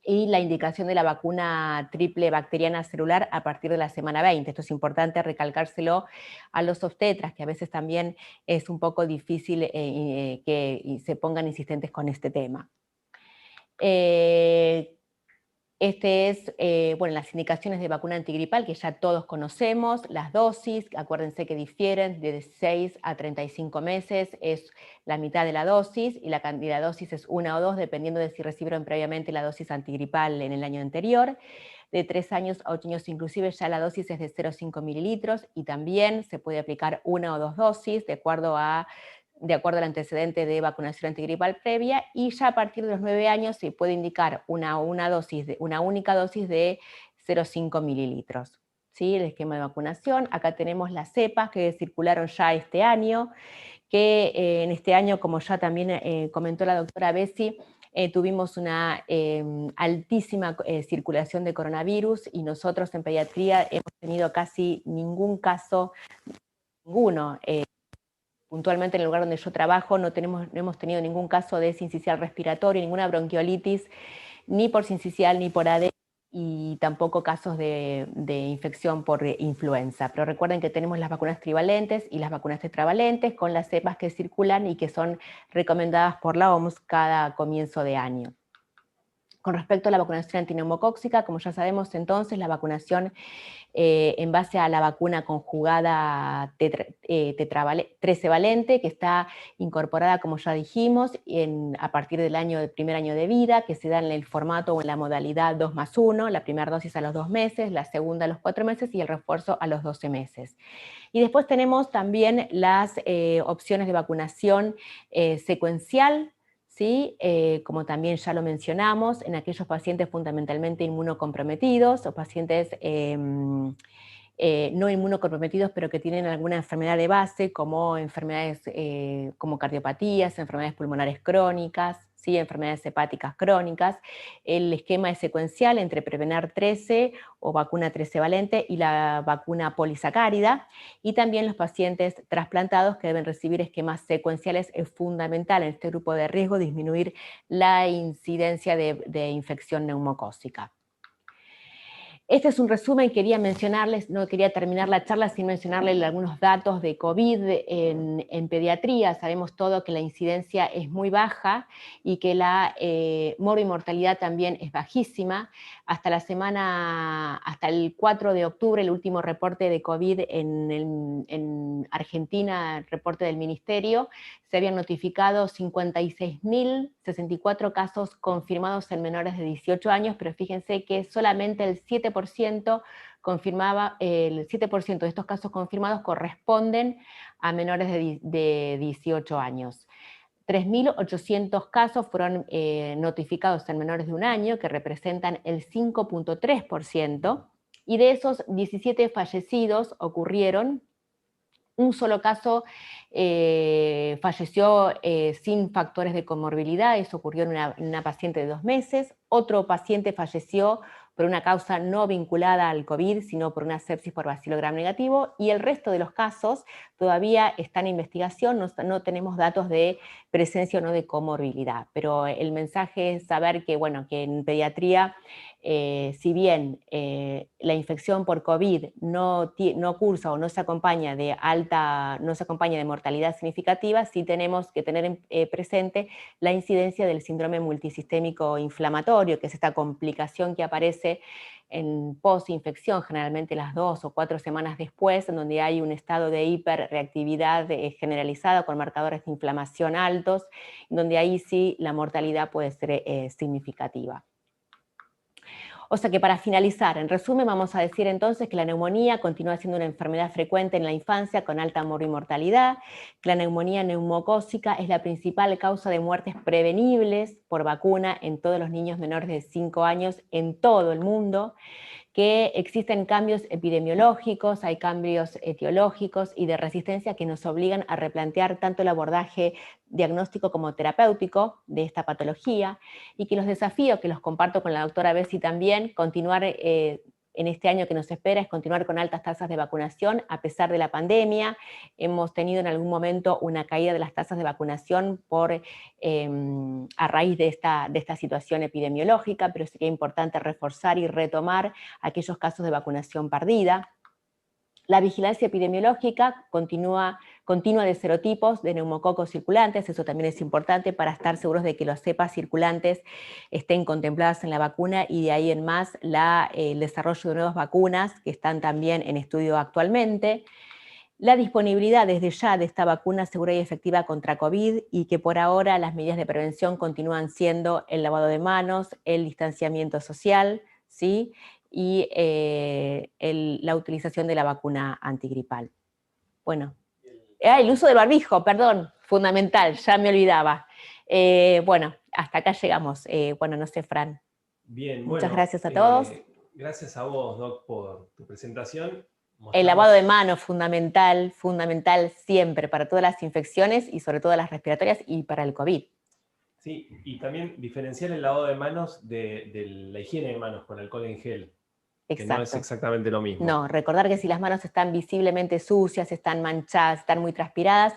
y la indicación de la vacuna triple bacteriana celular a partir de la semana 20. Esto es importante recalcárselo a los obstetras, que a veces también es un poco difícil que se pongan insistentes con este tema. Las indicaciones de vacuna antigripal que ya todos conocemos, las dosis, acuérdense que difieren de 6 a 35 meses, es la mitad de la dosis, y la cantidad de dosis es 1 o 2, dependiendo de si recibieron previamente la dosis antigripal en el año anterior. De 3 años a 8 años inclusive ya la dosis es de 0,5 mililitros, y también se puede aplicar 1 o 2 dosis, de acuerdo al antecedente de vacunación antigripal previa, y ya a partir de los 9 años se puede indicar una única dosis de 0,5 mililitros. ¿sí? El esquema de vacunación. Acá tenemos las cepas que circularon ya este año, que en este año, como ya también comentó la doctora Bessi, tuvimos una altísima circulación de coronavirus, y nosotros en pediatría hemos tenido casi ningún caso, ninguno. Puntualmente en el lugar donde yo trabajo no hemos tenido ningún caso de sincicial respiratorio, ninguna bronquiolitis, ni por sincicial ni por AD, y tampoco casos de infección por influenza. Pero recuerden que tenemos las vacunas trivalentes y las vacunas tetravalentes con las cepas que circulan y que son recomendadas por la OMS cada comienzo de año. Con respecto a la vacunación antineumocóxica, como ya sabemos entonces, la vacunación en base a la vacuna conjugada trecevalente, que está incorporada, como ya dijimos, a partir del primer año de vida, que se da en el formato o en la modalidad 2+1, la primera dosis a los 2 meses, la segunda a los 4 meses y el refuerzo a los 12 meses. Y después tenemos también las opciones de vacunación secuencial, ¿sí? Como también ya lo mencionamos, en aquellos pacientes fundamentalmente inmunocomprometidos o pacientes no inmunocomprometidos, pero que tienen alguna enfermedad de base, como enfermedades como cardiopatías, enfermedades pulmonares crónicas, ¿sí? Enfermedades hepáticas crónicas. El esquema es secuencial entre Prevenar 13 o vacuna 13 valente y la vacuna polisacárida, y también los pacientes trasplantados que deben recibir esquemas secuenciales. Es fundamental en este grupo de riesgo disminuir la incidencia de infección neumocócica. Este es un resumen, quería mencionarles, no quería terminar la charla sin mencionarles algunos datos de COVID en pediatría. Sabemos todo que la incidencia es muy baja y que la morbimortalidad también es bajísima. Hasta el 4 de octubre, el último reporte de COVID en Argentina, el reporte del Ministerio, se habían notificado 56.064 casos confirmados en menores de 18 años, pero fíjense que solamente el 7% de estos casos confirmados corresponden a menores de 18 años. 3.800 casos fueron notificados en menores de un año, que representan el 5.3%, y de esos 17 fallecidos ocurrieron. Un solo caso falleció sin factores de comorbilidad, eso ocurrió en una paciente de 2 meses. Otro paciente falleció por una causa no vinculada al COVID, sino por una sepsis por bacilo gram negativo, y el resto de los casos todavía están en investigación, no tenemos datos de presencia o no de comorbilidad, pero el mensaje es saber que, bueno, que en pediatría, si bien la infección por COVID no cursa o no se acompaña de mortalidad significativa, sí tenemos que tener presente la incidencia del síndrome multisistémico inflamatorio, que es esta complicación que aparece en posinfección, generalmente las 2 o 4 semanas después, en donde hay un estado de hiperreactividad generalizada con marcadores de inflamación altos, donde ahí sí la mortalidad puede ser significativa. O sea que, para finalizar, en resumen, vamos a decir entonces que la neumonía continúa siendo una enfermedad frecuente en la infancia con alta morbimortalidad, que la neumonía neumocócica es la principal causa de muertes prevenibles por vacuna en todos los niños menores de 5 años en todo el mundo, que existen cambios epidemiológicos, hay cambios etiológicos y de resistencia que nos obligan a replantear tanto el abordaje diagnóstico como terapéutico de esta patología, y que los desafíos, que los comparto con la doctora Bessi también, continuar en este año que nos espera, es continuar con altas tasas de vacunación a pesar de la pandemia. Hemos tenido en algún momento una caída de las tasas de vacunación a raíz de esta situación epidemiológica, pero sí que es importante reforzar y retomar aquellos casos de vacunación perdida. La vigilancia epidemiológica continua de serotipos de neumococos circulantes, eso también es importante para estar seguros de que las cepas circulantes estén contempladas en la vacuna, y de ahí en más el desarrollo de nuevas vacunas que están también en estudio actualmente. La disponibilidad desde ya de esta vacuna segura y efectiva contra COVID, y que por ahora las medidas de prevención continúan siendo el lavado de manos, el distanciamiento social, ¿sí? Y la utilización de la vacuna antigripal. Bueno, el uso del barbijo, perdón, fundamental, ya me olvidaba. Bueno, hasta acá llegamos. Bueno, no sé, Fran. Bien, muchas gracias a todos. gracias a vos, Doc, por tu presentación. El lavado de manos, fundamental, fundamental siempre para todas las infecciones y sobre todo las respiratorias y para el COVID. Sí, y también diferenciar el lavado de manos de la higiene de manos con alcohol en gel. Exacto. Que no es exactamente lo mismo. No, recordar que si las manos están visiblemente sucias, están manchadas, están muy transpiradas,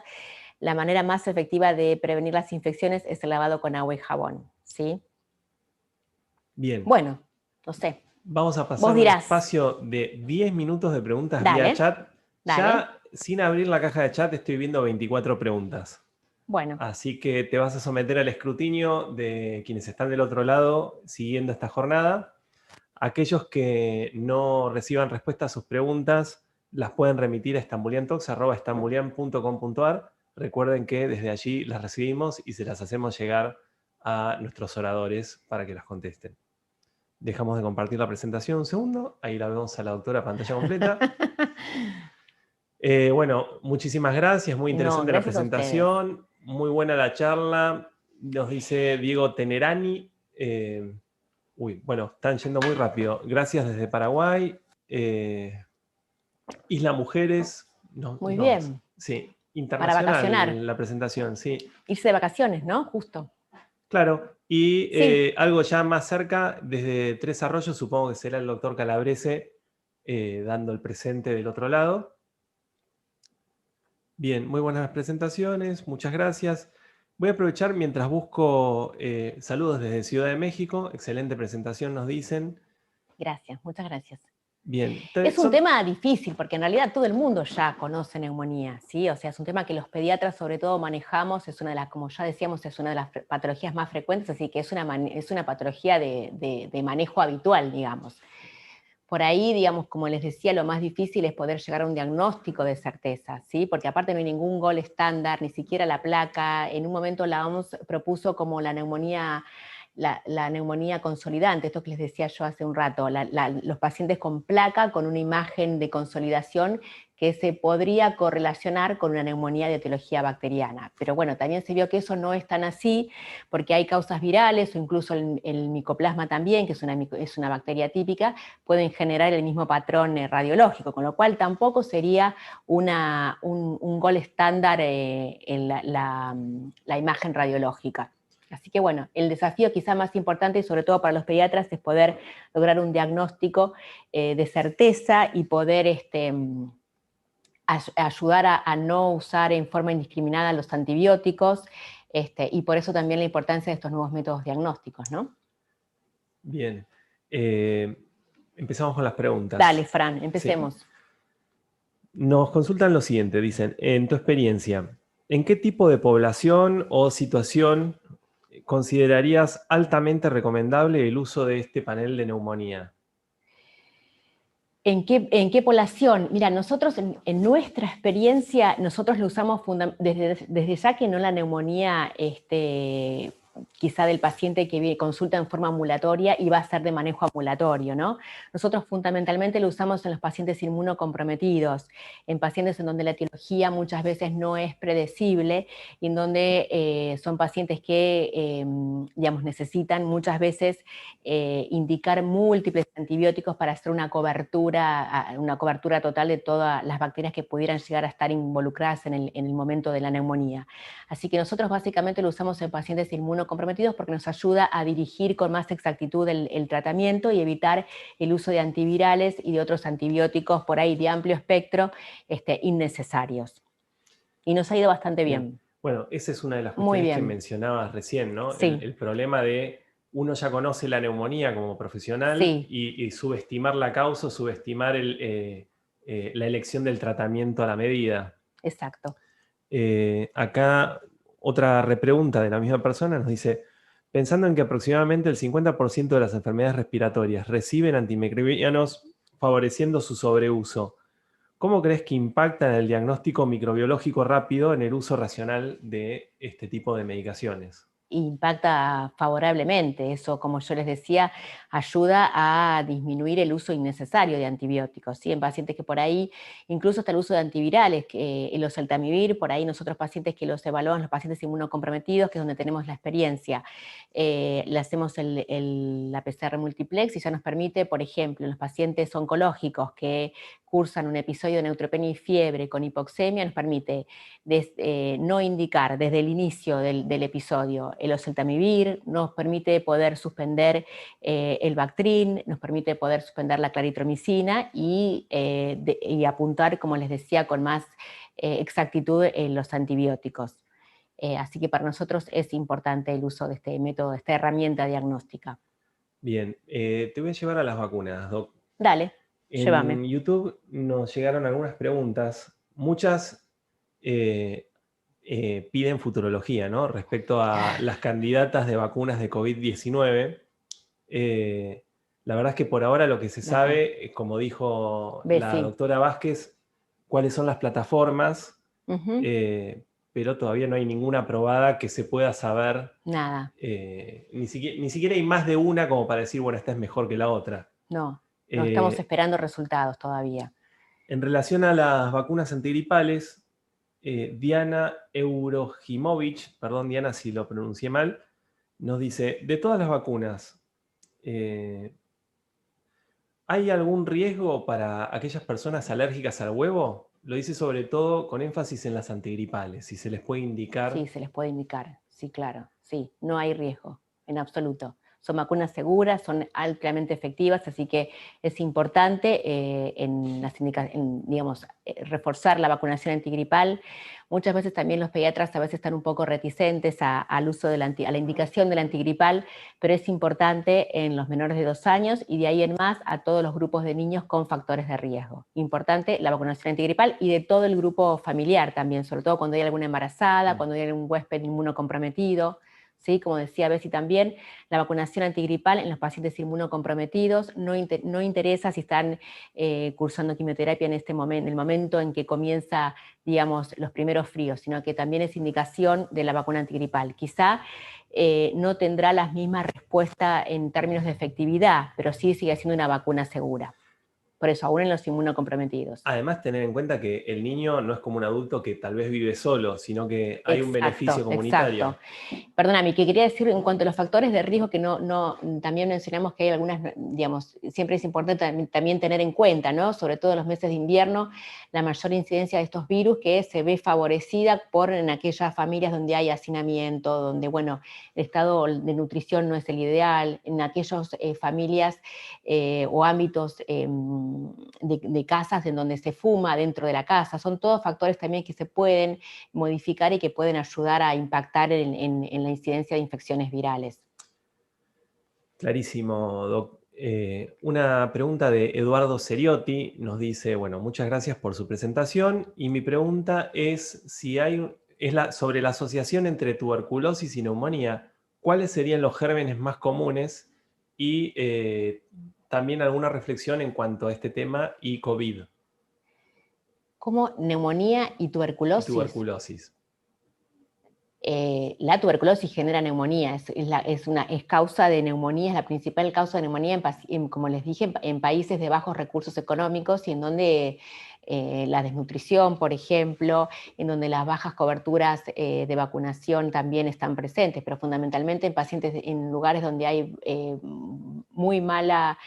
la manera más efectiva de prevenir las infecciones es el lavado con agua y jabón, ¿sí? Bien. Bueno, no sé. Vamos a pasar un espacio de 10 minutos de preguntas vía chat. Ya sin abrir la caja de chat estoy viendo 24 preguntas. Bueno. Así que te vas a someter al escrutinio de quienes están del otro lado siguiendo esta jornada. Aquellos que no reciban respuesta a sus preguntas las pueden remitir a estambuliantalks@estambulian.com.ar. Recuerden que desde allí las recibimos y se las hacemos llegar a nuestros oradores para que las contesten. Dejamos de compartir la presentación un segundo. Ahí la vemos a la doctora pantalla completa. Bueno, muchísimas gracias. Muy interesante la presentación. Muy buena la charla. Nos dice Diego Tenerani. Bueno, están yendo muy rápido. Gracias desde Paraguay. Isla Mujeres. Muy bien. Sí, internacional. Para vacacionar. La presentación, sí. Irse de vacaciones, ¿no? Justo. Claro. Y algo ya más cerca, desde Tres Arroyos, supongo que será el doctor Calabrese dando el presente del otro lado. Bien, muy buenas presentaciones, muchas gracias. Voy a aprovechar mientras busco saludos desde Ciudad de México. Excelente presentación, nos dicen. Gracias, muchas gracias. Bien. Es un tema difícil, porque en realidad todo el mundo ya conoce neumonía, ¿sí? O sea, es un tema que los pediatras sobre todo manejamos, es una de las, como ya decíamos, es una de las patologías más frecuentes, así que es una patología de manejo habitual, digamos. Por ahí, digamos, como les decía, lo más difícil es poder llegar a un diagnóstico de certeza, ¿sí? Porque aparte no hay ningún gol estándar, ni siquiera la placa. En un momento la OMS propuso como la neumonía consolidante, esto que les decía yo hace un rato, los pacientes con placa, con una imagen de consolidación que se podría correlacionar con una neumonía de etiología bacteriana. Pero bueno, también se vio que eso no es tan así, porque hay causas virales, o incluso el micoplasma también, que es una bacteria típica, pueden generar el mismo patrón radiológico, con lo cual tampoco sería un gol estándar en la imagen radiológica. Así que bueno, el desafío quizá más importante, y sobre todo para los pediatras, es poder lograr un diagnóstico de certeza y poder ayudar a no usar en forma indiscriminada los antibióticos, y por eso también la importancia de estos nuevos métodos diagnósticos, ¿no? Bien. Empezamos con las preguntas. Dale, Fran, empecemos. Sí. Nos consultan lo siguiente, dicen, en tu experiencia, ¿en qué tipo de población o situación considerarías altamente recomendable el uso de este panel de neumonía? ¿En qué población? Mira, nosotros en nuestra experiencia, nosotros lo usamos desde ya que no la neumonía quizá del paciente que consulta en forma ambulatoria y va a ser de manejo ambulatorio, ¿no? Nosotros fundamentalmente lo usamos en los pacientes inmunocomprometidos, en pacientes en donde la etiología muchas veces no es predecible y en donde son pacientes que, digamos, necesitan muchas veces indicar múltiples antibióticos para hacer una cobertura total de todas las bacterias que pudieran llegar a estar involucradas en el momento de la neumonía. Así que nosotros básicamente lo usamos en pacientes inmunocomprometidos porque nos ayuda a dirigir con más exactitud el tratamiento y evitar el uso de antivirales y de otros antibióticos por ahí de amplio espectro innecesarios. Y nos ha ido bastante bien. Bueno, esa es una de las cuestiones que mencionabas recién, ¿no? Sí. El problema de uno ya conoce la neumonía como profesional y subestimar la causa, subestimar la elección del tratamiento a la medida. Exacto. Acá otra repregunta de la misma persona nos dice, pensando en que aproximadamente el 50% de las enfermedades respiratorias reciben antimicrobianos favoreciendo su sobreuso, ¿cómo crees que impacta el diagnóstico microbiológico rápido en el uso racional de este tipo de medicaciones? impacta favorablemente. Eso, como yo les decía, ayuda a disminuir el uso innecesario de antibióticos, ¿sí? En pacientes que por ahí, incluso hasta el uso de antivirales, el oseltamivir, por ahí nosotros pacientes que los evaluamos, los pacientes inmunocomprometidos, que es donde tenemos la experiencia, le hacemos la PCR multiplex y ya nos permite, por ejemplo, en los pacientes oncológicos que cursan un episodio de neutropenia y fiebre con hipoxemia, nos permite no indicar desde el inicio del episodio el oseltamivir, nos permite poder suspender el Bactrim, nos permite poder suspender la claritromicina y apuntar, como les decía, con más exactitud en los antibióticos. Así que para nosotros es importante el uso de este método, de esta herramienta diagnóstica. Bien, te voy a llevar a las vacunas, Doc. Dale, llévame. En YouTube nos llegaron algunas preguntas, muchas piden futurología, ¿no? Respecto a las candidatas de vacunas de COVID-19. La verdad es que por ahora lo que se sabe, como dijo la doctora Vázquez, cuáles son las plataformas, pero todavía no hay ninguna aprobada que se pueda saber. Nada. Ni siquiera hay más de una como para decir, bueno, esta es mejor que la otra. No estamos esperando resultados todavía. En relación a las vacunas antigripales, Diana Eurojimovic, perdón Diana si lo pronuncié mal, nos dice, de todas las vacunas, ¿hay algún riesgo para aquellas personas alérgicas al huevo? Lo dice sobre todo con énfasis en las antigripales, si se les puede indicar. Sí, se les puede indicar, sí, claro, sí, no hay riesgo, en absoluto. Son vacunas seguras, son altamente efectivas, así que es importante reforzar la vacunación antigripal. Muchas veces también los pediatras a veces están un poco reticentes al uso a la indicación del antigripal, pero es importante en los menores de 2 años y de ahí en más a todos los grupos de niños con factores de riesgo. Importante la vacunación antigripal y de todo el grupo familiar también, sobre todo cuando hay alguna embarazada, cuando hay algún huésped inmunocomprometido. ¿Sí? Como decía Bessie también, la vacunación antigripal en los pacientes inmunocomprometidos no interesa si están cursando quimioterapia en el momento en que comienza, digamos, los primeros fríos, sino que también es indicación de la vacuna antigripal. Quizá no tendrá la misma respuesta en términos de efectividad, pero sí sigue siendo una vacuna segura. Por eso, aún en los inmunocomprometidos. Además, tener en cuenta que el niño no es como un adulto que tal vez vive solo, sino que hay un beneficio comunitario. Exacto. Perdóname, que quería decir en cuanto a los factores de riesgo, que también mencionamos que hay algunas, digamos, siempre es importante también tener en cuenta, ¿no? Sobre todo en los meses de invierno, la mayor incidencia de estos virus que se ve favorecida en aquellas familias donde hay hacinamiento, donde, bueno, el estado de nutrición no es el ideal, en aquellas familias o ámbitos de casas en donde se fuma dentro de la casa. Son todos factores también que se pueden modificar y que pueden ayudar a impactar en la incidencia de infecciones virales. Clarísimo, Doc. Una pregunta de Eduardo Seriotti nos dice, bueno, muchas gracias por su presentación y mi pregunta es sobre la asociación entre tuberculosis y neumonía. ¿Cuáles serían los gérmenes más comunes? Y también alguna reflexión en cuanto a este tema y COVID. ¿Cómo neumonía y tuberculosis? Tuberculosis. La tuberculosis genera neumonía, es causa de neumonía, es la principal causa de neumonía, como les dije, en países de bajos recursos económicos y en donde la desnutrición, por ejemplo, en donde las bajas coberturas de vacunación también están presentes, pero fundamentalmente en pacientes en lugares donde hay muy mala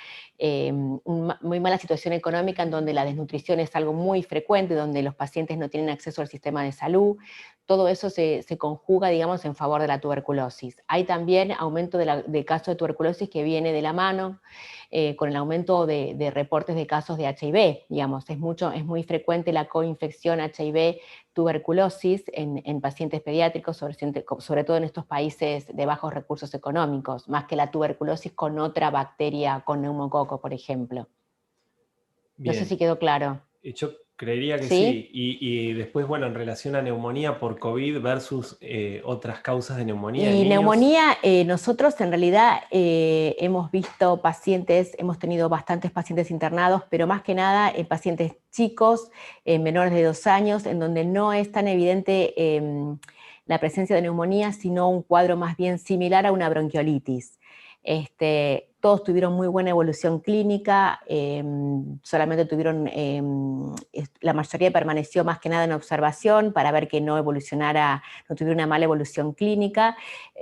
situación económica, en donde la desnutrición es algo muy frecuente, donde los pacientes no tienen acceso al sistema de salud. Todo eso se conjuga, digamos, en favor de la tuberculosis. Hay también aumento de casos de tuberculosis que viene de la mano con el aumento de reportes de casos de HIV, digamos. Es muy frecuente la coinfección HIV-tuberculosis en pacientes pediátricos, sobre todo en estos países de bajos recursos económicos, más que la tuberculosis con otra bacteria, con neumococo, por ejemplo. Bien. No sé si quedó claro. Yo creería que sí. Y después, bueno, en relación a neumonía por COVID versus otras causas de neumonía. Y neumonía, nosotros en realidad hemos visto pacientes, hemos tenido bastantes pacientes internados, pero más que nada en pacientes chicos, menores de 2 años, en donde no es tan evidente la presencia de neumonía, sino un cuadro más bien similar a una bronquiolitis. Todos tuvieron muy buena evolución clínica, solamente tuvieron, la mayoría permaneció más que nada en observación para ver que no evolucionara, no tuviera una mala evolución clínica.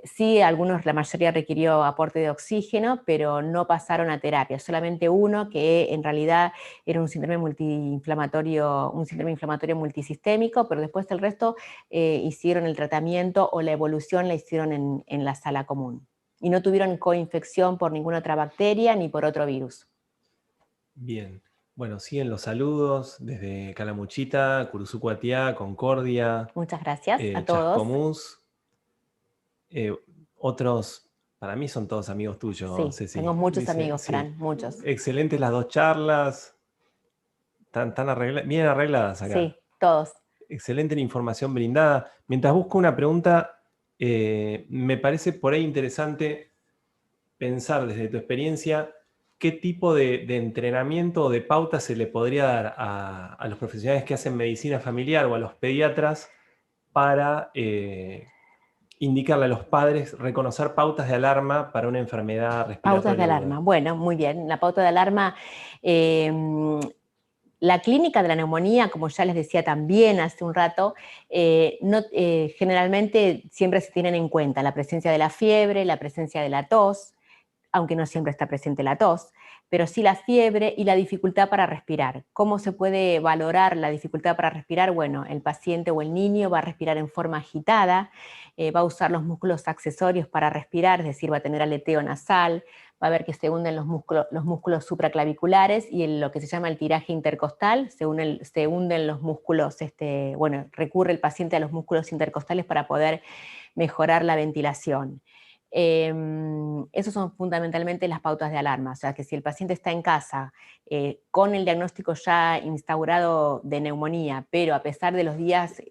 Sí, la mayoría requirió aporte de oxígeno, pero no pasaron a terapia, solamente uno que en realidad era un síndrome multiinflamatorio, un síndrome inflamatorio multisistémico, pero después el resto hicieron el tratamiento o la evolución la hicieron en la sala común. Y no tuvieron coinfección por ninguna otra bacteria ni por otro virus. Bien. Bueno, siguen los saludos desde Calamuchita, Curuzucuatiá, Concordia, Muchas gracias a todos. Chascomús. Otros, para mí son todos amigos tuyos, Sí, Ceci. tengo muchos Dice, amigos, sí. Fran, muchos. Excelentes las 2 charlas. Bien arregladas acá. Sí, todos. Excelente la información brindada. Mientras busco una pregunta, me parece por ahí interesante pensar desde tu experiencia qué tipo de entrenamiento o de pauta se le podría dar a los profesionales que hacen medicina familiar o a los pediatras para indicarle a los padres reconocer pautas de alarma para una enfermedad respiratoria. Pautas de alarma. Bueno, muy bien. La pauta de alarma, la clínica de la neumonía, como ya les decía también hace un rato, generalmente siempre se tienen en cuenta la presencia de la fiebre, la presencia de la tos, aunque no siempre está presente la tos, pero sí la fiebre y la dificultad para respirar. ¿Cómo se puede valorar la dificultad para respirar? Bueno, el paciente o el niño va a respirar en forma agitada, va a usar los músculos accesorios para respirar, es decir, va a tener aleteo nasal, va a ver que se hunden los músculos supraclaviculares y en lo que se llama el tiraje intercostal, se hunden los músculos, recurre el paciente a los músculos intercostales para poder mejorar la ventilación. Esas son fundamentalmente las pautas de alarma, o sea que si el paciente está en casa con el diagnóstico ya instaurado de neumonía, pero a pesar de los días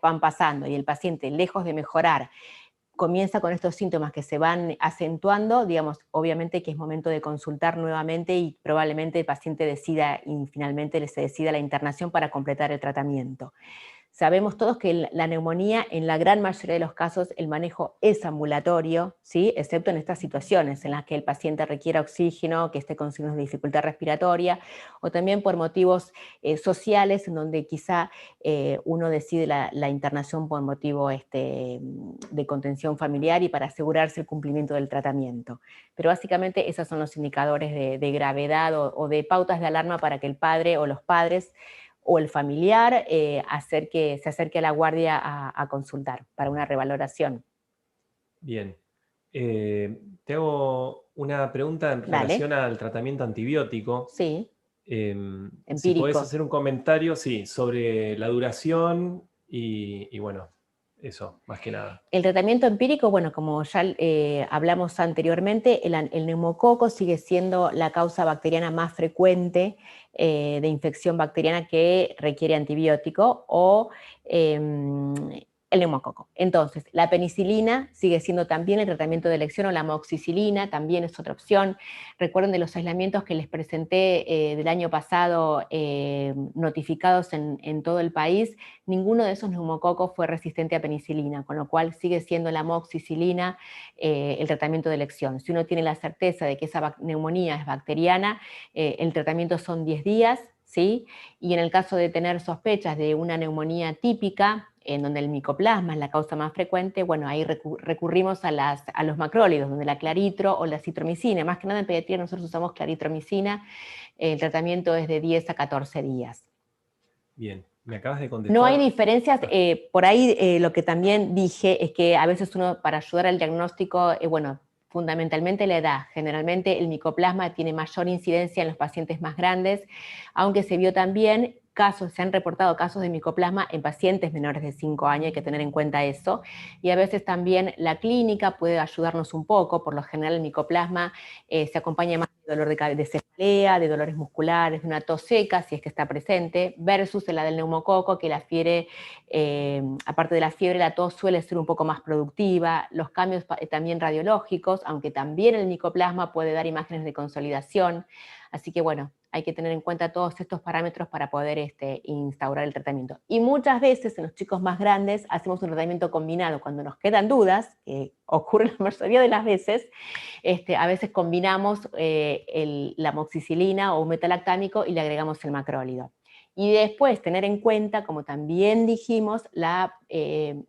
van pasando y el paciente, lejos de mejorar, comienza con estos síntomas que se van acentuando, digamos, obviamente que es momento de consultar nuevamente y probablemente el paciente decida y finalmente se decida la internación para completar el tratamiento. Sabemos todos que la neumonía, en la gran mayoría de los casos, el manejo es ambulatorio, ¿sí? Excepto en estas situaciones en las que el paciente requiere oxígeno, que esté con signos de dificultad respiratoria, o también por motivos sociales, en donde quizá uno decide la internación por motivo de contención familiar y para asegurarse el cumplimiento del tratamiento. Pero básicamente esos son los indicadores de gravedad o de pautas de alarma para que el padre o los padres o el familiar se acerque a la guardia a consultar para una revaloración. Bien. Te hago una pregunta en relación al tratamiento antibiótico. Sí. Si podés hacer un comentario, sí, sobre la duración y bueno, eso, más que nada. El tratamiento empírico, bueno, como ya hablamos anteriormente, el neumococo sigue siendo la causa bacteriana más frecuente de infección bacteriana que requiere antibiótico o el neumococo. Entonces, la penicilina sigue siendo también el tratamiento de elección, o la amoxicilina también es otra opción. Recuerden de los aislamientos que les presenté del año pasado notificados en todo el país, ninguno de esos neumococos fue resistente a penicilina, con lo cual sigue siendo la amoxicilina el tratamiento de elección. Si uno tiene la certeza de que esa neumonía es bacteriana, el tratamiento son 10 días, ¿sí? Y en el caso de tener sospechas de una neumonía típica, en donde el micoplasma es la causa más frecuente, bueno, ahí recurrimos a los macrólidos, donde la claritro o la citromicina, más que nada en pediatría nosotros usamos claritromicina, el tratamiento es de 10 a 14 días. Bien, me acabas de contestar. No hay diferencias, por ahí lo que también dije es que a veces uno para ayudar al diagnóstico, bueno, fundamentalmente la edad. Generalmente el micoplasma tiene mayor incidencia en los pacientes más grandes, aunque se vio también se han reportado casos de micoplasma en pacientes menores de 5 años, hay que tener en cuenta eso, y a veces también la clínica puede ayudarnos un poco. Por lo general el micoplasma se acompaña más de dolor de cefalea, de dolores musculares, de una tos seca, si es que está presente, versus la del neumococo, que la fiebre, aparte de la fiebre, la tos suele ser un poco más productiva, los cambios también radiológicos, aunque también el micoplasma puede dar imágenes de consolidación, así que bueno, hay que tener en cuenta todos estos parámetros para poder instaurar el tratamiento. Y muchas veces en los chicos más grandes hacemos un tratamiento combinado. Cuando nos quedan dudas, que ocurre la mayoría de las veces, a veces combinamos la amoxicilina o un metalactámico y le agregamos el macrólido. Y después tener en cuenta, como también dijimos, que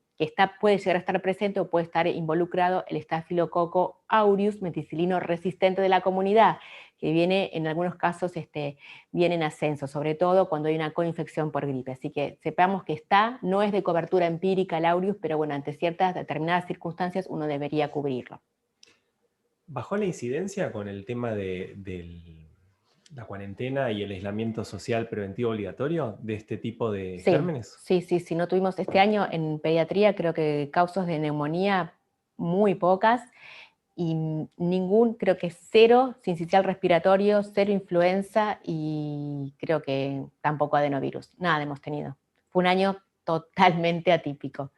puede llegar a estar presente o puede estar involucrado el Staphylococcus aureus meticilino resistente de la comunidad, que viene, en algunos casos, viene en ascenso, sobre todo cuando hay una coinfección por gripe. Así que sepamos que no es de cobertura empírica el aureus, pero bueno, ante ciertas determinadas circunstancias uno debería cubrirlo. ¿Bajó la incidencia con el tema de la cuarentena y el aislamiento social preventivo obligatorio de este tipo de gérmenes? Sí, no tuvimos este año en pediatría, creo que causas de neumonía muy pocas, y creo que cero sincicial respiratorio, cero influenza, y creo que tampoco adenovirus, nada hemos tenido. Fue un año totalmente atípico.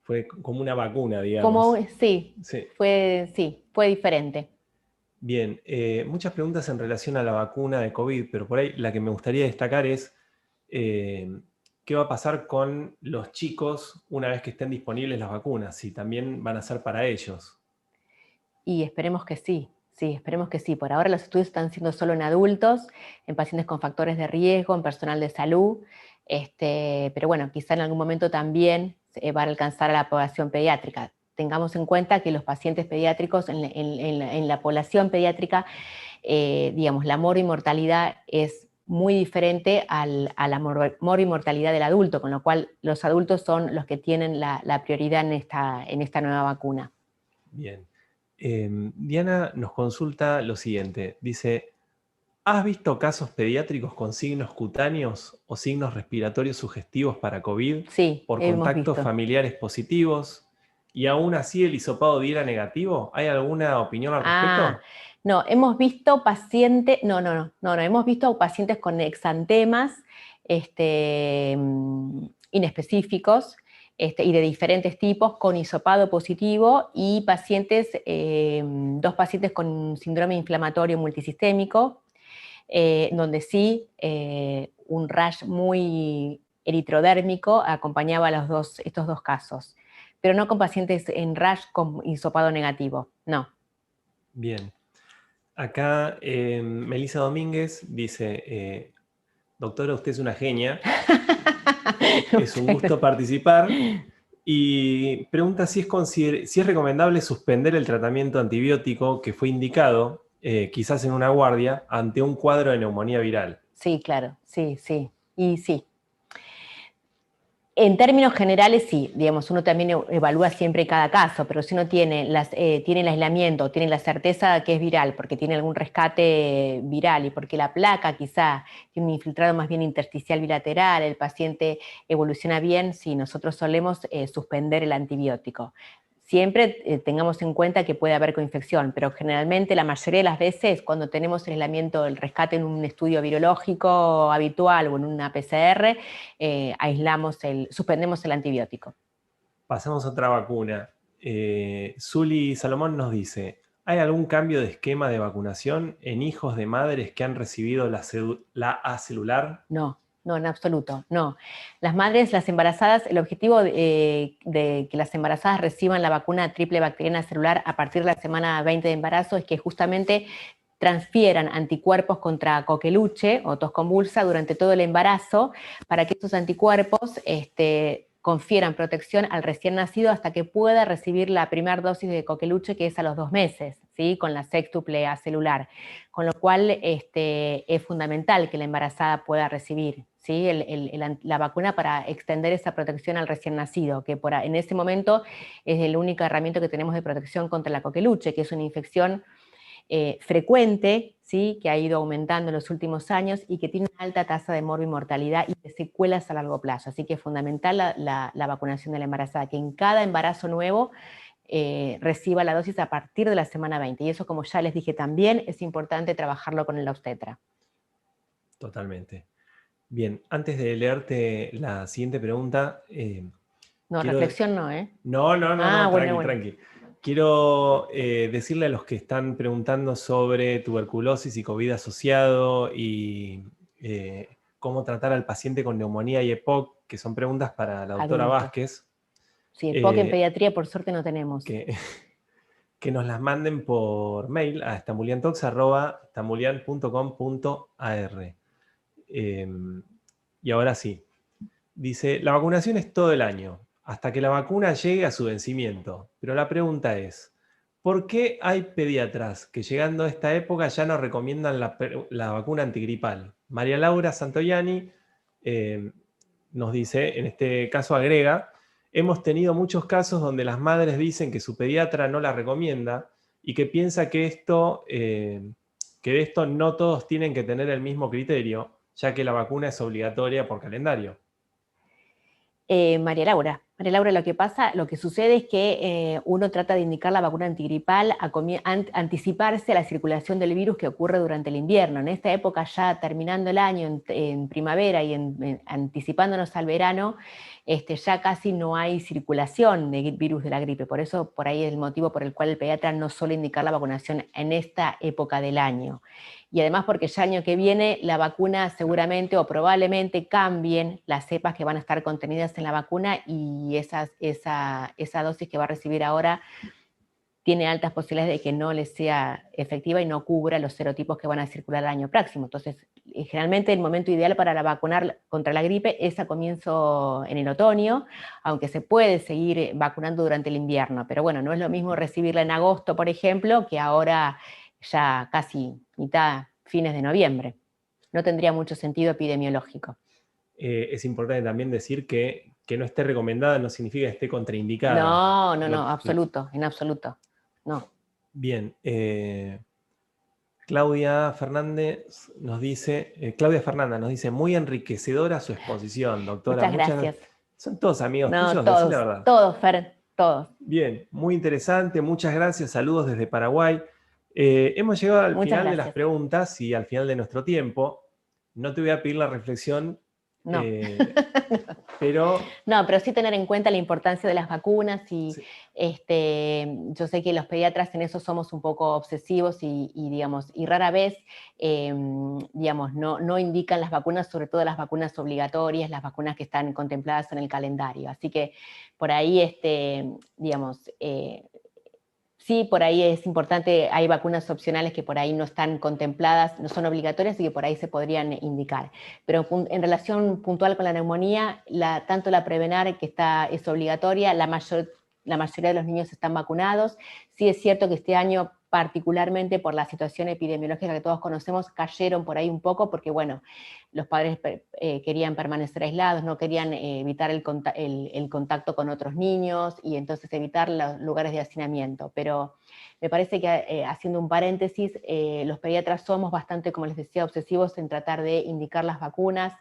Fue como una vacuna, digamos. Sí. Fue diferente. Bien, muchas preguntas en relación a la vacuna de COVID, pero por ahí la que me gustaría destacar es qué va a pasar con los chicos una vez que estén disponibles las vacunas, si también van a ser para ellos. Y esperemos que sí, esperemos que sí. Por ahora los estudios están siendo solo en adultos, en pacientes con factores de riesgo, en personal de salud, pero bueno, quizá en algún momento también va a alcanzar a la población pediátrica. Tengamos en cuenta que los pacientes pediátricos, en la población pediátrica, digamos, la morbimortalidad es muy diferente a la morbimortalidad del adulto, con lo cual los adultos son los que tienen la prioridad en esta nueva vacuna. Bien. Diana nos consulta lo siguiente. Dice, ¿has visto casos pediátricos con signos cutáneos o signos respiratorios sugestivos para COVID? Sí, Por hemos contactos visto. familiares positivos, y aún así el hisopado diera negativo. ¿Hay alguna opinión al respecto? No, hemos visto pacientes, hemos visto pacientes con exantemas inespecíficos, y de diferentes tipos, con hisopado positivo, y pacientes, 2 pacientes con síndrome inflamatorio multisistémico, donde sí, un rash muy eritrodérmico acompañaba a estos dos casos, pero no con pacientes en rash con hisopado negativo, no. Bien. Acá Melissa Domínguez dice, doctora, usted es una genia. Es un gusto participar. Y pregunta si es recomendable suspender el tratamiento antibiótico que fue indicado, quizás en una guardia, ante un cuadro de neumonía viral. Sí, claro, sí. Y sí. En términos generales, sí, digamos, uno también evalúa siempre cada caso, pero si uno tiene el aislamiento, tiene la certeza de que es viral, porque tiene algún rescate viral y porque la placa quizá tiene un infiltrado más bien intersticial bilateral, el paciente evoluciona bien, sí, nosotros solemos suspender el antibiótico. Siempre tengamos en cuenta que puede haber coinfección, pero generalmente la mayoría de las veces cuando tenemos el aislamiento, el rescate en un estudio virológico habitual o en una PCR, suspendemos el antibiótico. Pasamos a otra vacuna. Zuli Salomón nos dice, ¿hay algún cambio de esquema de vacunación en hijos de madres que han recibido la A celular? No, en absoluto, no. Las madres, las embarazadas, el objetivo de que las embarazadas reciban la vacuna triple bacteriana celular a partir de la semana 20 de embarazo es que justamente transfieran anticuerpos contra coqueluche o tos convulsa durante todo el embarazo, para que estos anticuerpos confieran protección al recién nacido hasta que pueda recibir la primera dosis de coqueluche, que es a los 2 meses, ¿sí? Con la sextuple A celular. Con lo cual es fundamental que la embarazada pueda recibir, ¿sí? La vacuna para extender esa protección al recién nacido, que en ese momento es la única herramienta que tenemos de protección contra la coqueluche, que es una infección frecuente, ¿sí? Que ha ido aumentando en los últimos años y que tiene una alta tasa de morbimortalidad y de secuelas a largo plazo. Así que es fundamental la vacunación de la embarazada, que en cada embarazo nuevo reciba la dosis a partir de la semana 20. Y eso, como ya les dije también, es importante trabajarlo con el obstetra. Totalmente. Bien, antes de leerte la siguiente pregunta... reflexión no, ¿eh? No, Bueno. tranqui. Quiero decirle a los que están preguntando sobre tuberculosis y COVID asociado y cómo tratar al paciente con neumonía y EPOC, que son preguntas para la doctora Adulto. Vázquez. Sí, EPOC en pediatría por suerte no tenemos. Que nos las manden por mail a estambuliantox@estambulian.com.ar. Y ahora sí. Dice, la vacunación es todo el año, hasta que la vacuna llegue a su vencimiento. Pero la pregunta es, ¿por qué hay pediatras que llegando a esta época ya no recomiendan la vacuna antigripal? María Laura Santoyani nos dice, en este caso agrega, hemos tenido muchos casos donde las madres dicen que su pediatra no la recomienda y que piensa que de esto no todos tienen que tener el mismo criterio, ya que la vacuna es obligatoria por calendario. María Laura, lo que sucede es que uno trata de indicar la vacuna antigripal, anticiparse a la circulación del virus que ocurre durante el invierno. En esta época, ya terminando el año en primavera y anticipándonos al verano, ya casi no hay circulación de virus de la gripe. Por eso, por ahí es el motivo por el cual el pediatra no suele indicar la vacunación en esta época del año. Y además porque ya el año que viene la vacuna seguramente o probablemente cambien las cepas que van a estar contenidas en la vacuna y esa dosis que va a recibir ahora tiene altas posibilidades de que no le sea efectiva y no cubra los serotipos que van a circular el año próximo. Entonces, generalmente el momento ideal para vacunar contra la gripe es a comienzo en el otoño, aunque se puede seguir vacunando durante el invierno. Pero bueno, no es lo mismo recibirla en agosto, por ejemplo, que ahora ya casi fines de noviembre. No tendría mucho sentido epidemiológico. Es importante también decir que no esté recomendada no significa que esté contraindicada. No, en absoluto. No. Bien. Claudia Fernanda nos dice, muy enriquecedora su exposición, doctora. Muchas gracias. Son todos amigos tuyos, todos, la verdad. Todos, Fer, todos. Bien, muy interesante, muchas gracias, saludos desde Paraguay. Hemos llegado al final de las preguntas y al final de nuestro tiempo. No te voy a pedir la reflexión. No. Pero sí tener en cuenta la importancia de las vacunas y sí. Yo sé que los pediatras en eso somos un poco obsesivos y rara vez no indican las vacunas, sobre todo las vacunas obligatorias, las vacunas que están contempladas en el calendario. Así que por ahí, sí, por ahí es importante, hay vacunas opcionales que por ahí no están contempladas, no son obligatorias y que por ahí se podrían indicar. Pero en relación puntual con la neumonía, tanto la Prevenar, que es obligatoria, la mayoría de los niños están vacunados. Sí es cierto que este año, particularmente por la situación epidemiológica que todos conocemos, cayeron por ahí un poco porque, bueno, los padres querían permanecer aislados, no querían evitar el contacto con otros niños y entonces evitar los lugares de hacinamiento. Pero me parece que, haciendo un paréntesis, los pediatras somos bastante, como les decía, obsesivos en tratar de indicar las vacunas.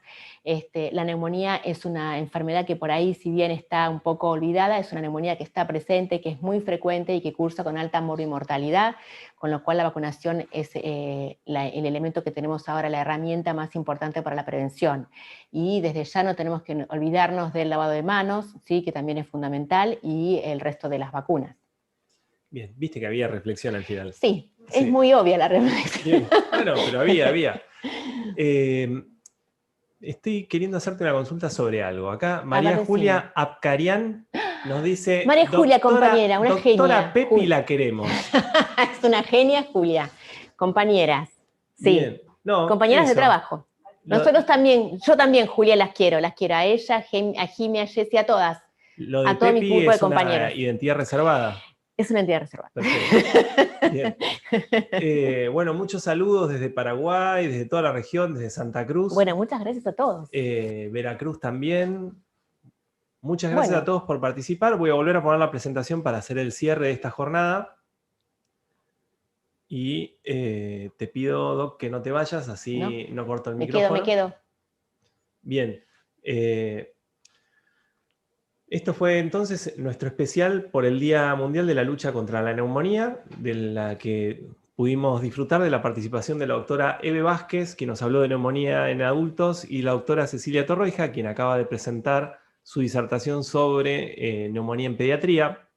La neumonía es una enfermedad que por ahí, si bien está un poco olvidada, es una neumonía que está presente, que es muy frecuente y que cursa con alta morbimortalidad, con lo cual la vacunación es el elemento que tenemos ahora, la herramienta más importante para la prevención. Y desde ya no tenemos que olvidarnos del lavado de manos, ¿sí? Que también es fundamental, y el resto de las vacunas. Bien, viste que había reflexión al final. Sí, es muy obvia la reflexión. Bien. Bueno, pero había. Estoy queriendo hacerte una consulta sobre algo. Acá María Julia Apcarian nos dice... María Julia, compañera, una genia. Doctora Pepi la queremos. Es una genia, Julia. Compañeras, sí. Bien. No, compañeras de trabajo. Nosotros también, yo también, Julia, las quiero a ella, a Jimmy, a Jessie, a todas. Lo de a todo Pepi mi grupo de es compañeros. una identidad reservada. Es una entidad reservada. Perfecto. Bien. Bueno, muchos saludos desde Paraguay, desde toda la región, desde Santa Cruz. Bueno, muchas gracias a todos. Veracruz también. Muchas gracias a todos por participar. Voy a volver a poner la presentación para hacer el cierre de esta jornada. Y te pido, Doc, que no te vayas, así no corto el micrófono. Me quedo. Bien. Esto fue entonces nuestro especial por el Día Mundial de la Lucha contra la Neumonía, de la que pudimos disfrutar de la participación de la doctora Eve Vázquez, quien nos habló de neumonía en adultos, y la doctora Cecilia Torroja, quien acaba de presentar su disertación sobre neumonía en pediatría.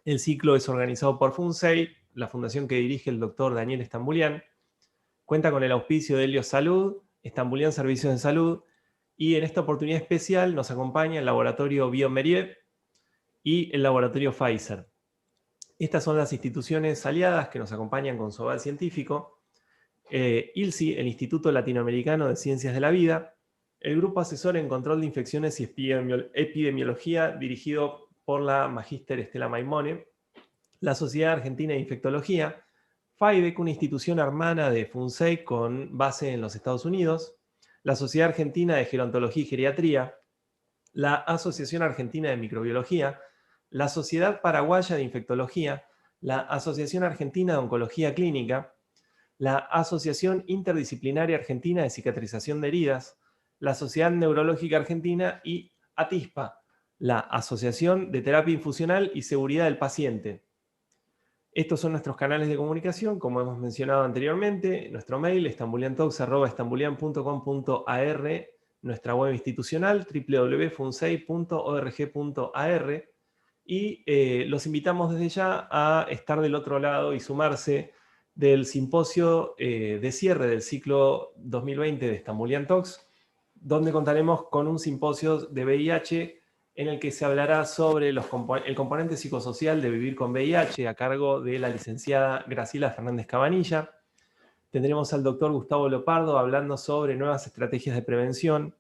El ciclo es organizado por FUNSEI, la fundación que dirige el doctor Daniel Estambulián. Cuenta con el auspicio de Helios Salud, Estambulián Servicios de Salud, y en esta oportunidad especial nos acompaña el laboratorio bioMérieux y el laboratorio Pfizer. Estas son las instituciones aliadas que nos acompañan con su aval científico. ILSI, el Instituto Latinoamericano de Ciencias de la Vida, el Grupo Asesor en Control de Infecciones y Epidemiología, dirigido por la magíster Estela Maimone, la Sociedad Argentina de Infectología, FAIDEC, una institución hermana de FUNSEI con base en los Estados Unidos, la Sociedad Argentina de Gerontología y Geriatría, la Asociación Argentina de Microbiología, la Sociedad Paraguaya de Infectología, la Asociación Argentina de Oncología Clínica, la Asociación Interdisciplinaria Argentina de Cicatrización de Heridas, la Sociedad Neurológica Argentina y ATISPA, la Asociación de Terapia Infusional y Seguridad del Paciente. Estos son nuestros canales de comunicación, como hemos mencionado anteriormente. Nuestro mail, estambuliantalks@estambulian.com.ar, nuestra web institucional, www.funsei.org.ar, y los invitamos desde ya a estar del otro lado y sumarse del simposio de cierre del ciclo 2020 de Estambulian Talks, donde contaremos con un simposio de VIH en el que se hablará sobre el componente psicosocial de vivir con VIH a cargo de la licenciada Graciela Fernández Cabanilla. Tendremos al doctor Gustavo Lopardo hablando sobre nuevas estrategias de prevención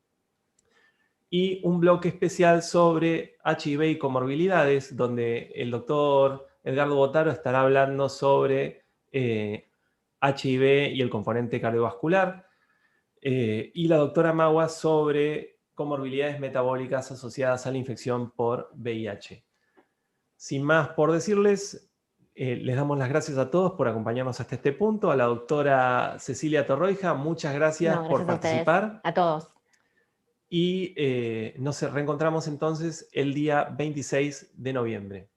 y un bloque especial sobre HIV y comorbilidades, donde el doctor Edgardo Botaro estará hablando sobre HIV y el componente cardiovascular, y la doctora Magua sobre comorbilidades metabólicas asociadas a la infección por VIH. Sin más por decirles, les damos las gracias a todos por acompañarnos hasta este punto. A la doctora Cecilia Torroija, muchas gracias por participar. A todos. Y nos reencontramos entonces el día 26 de noviembre.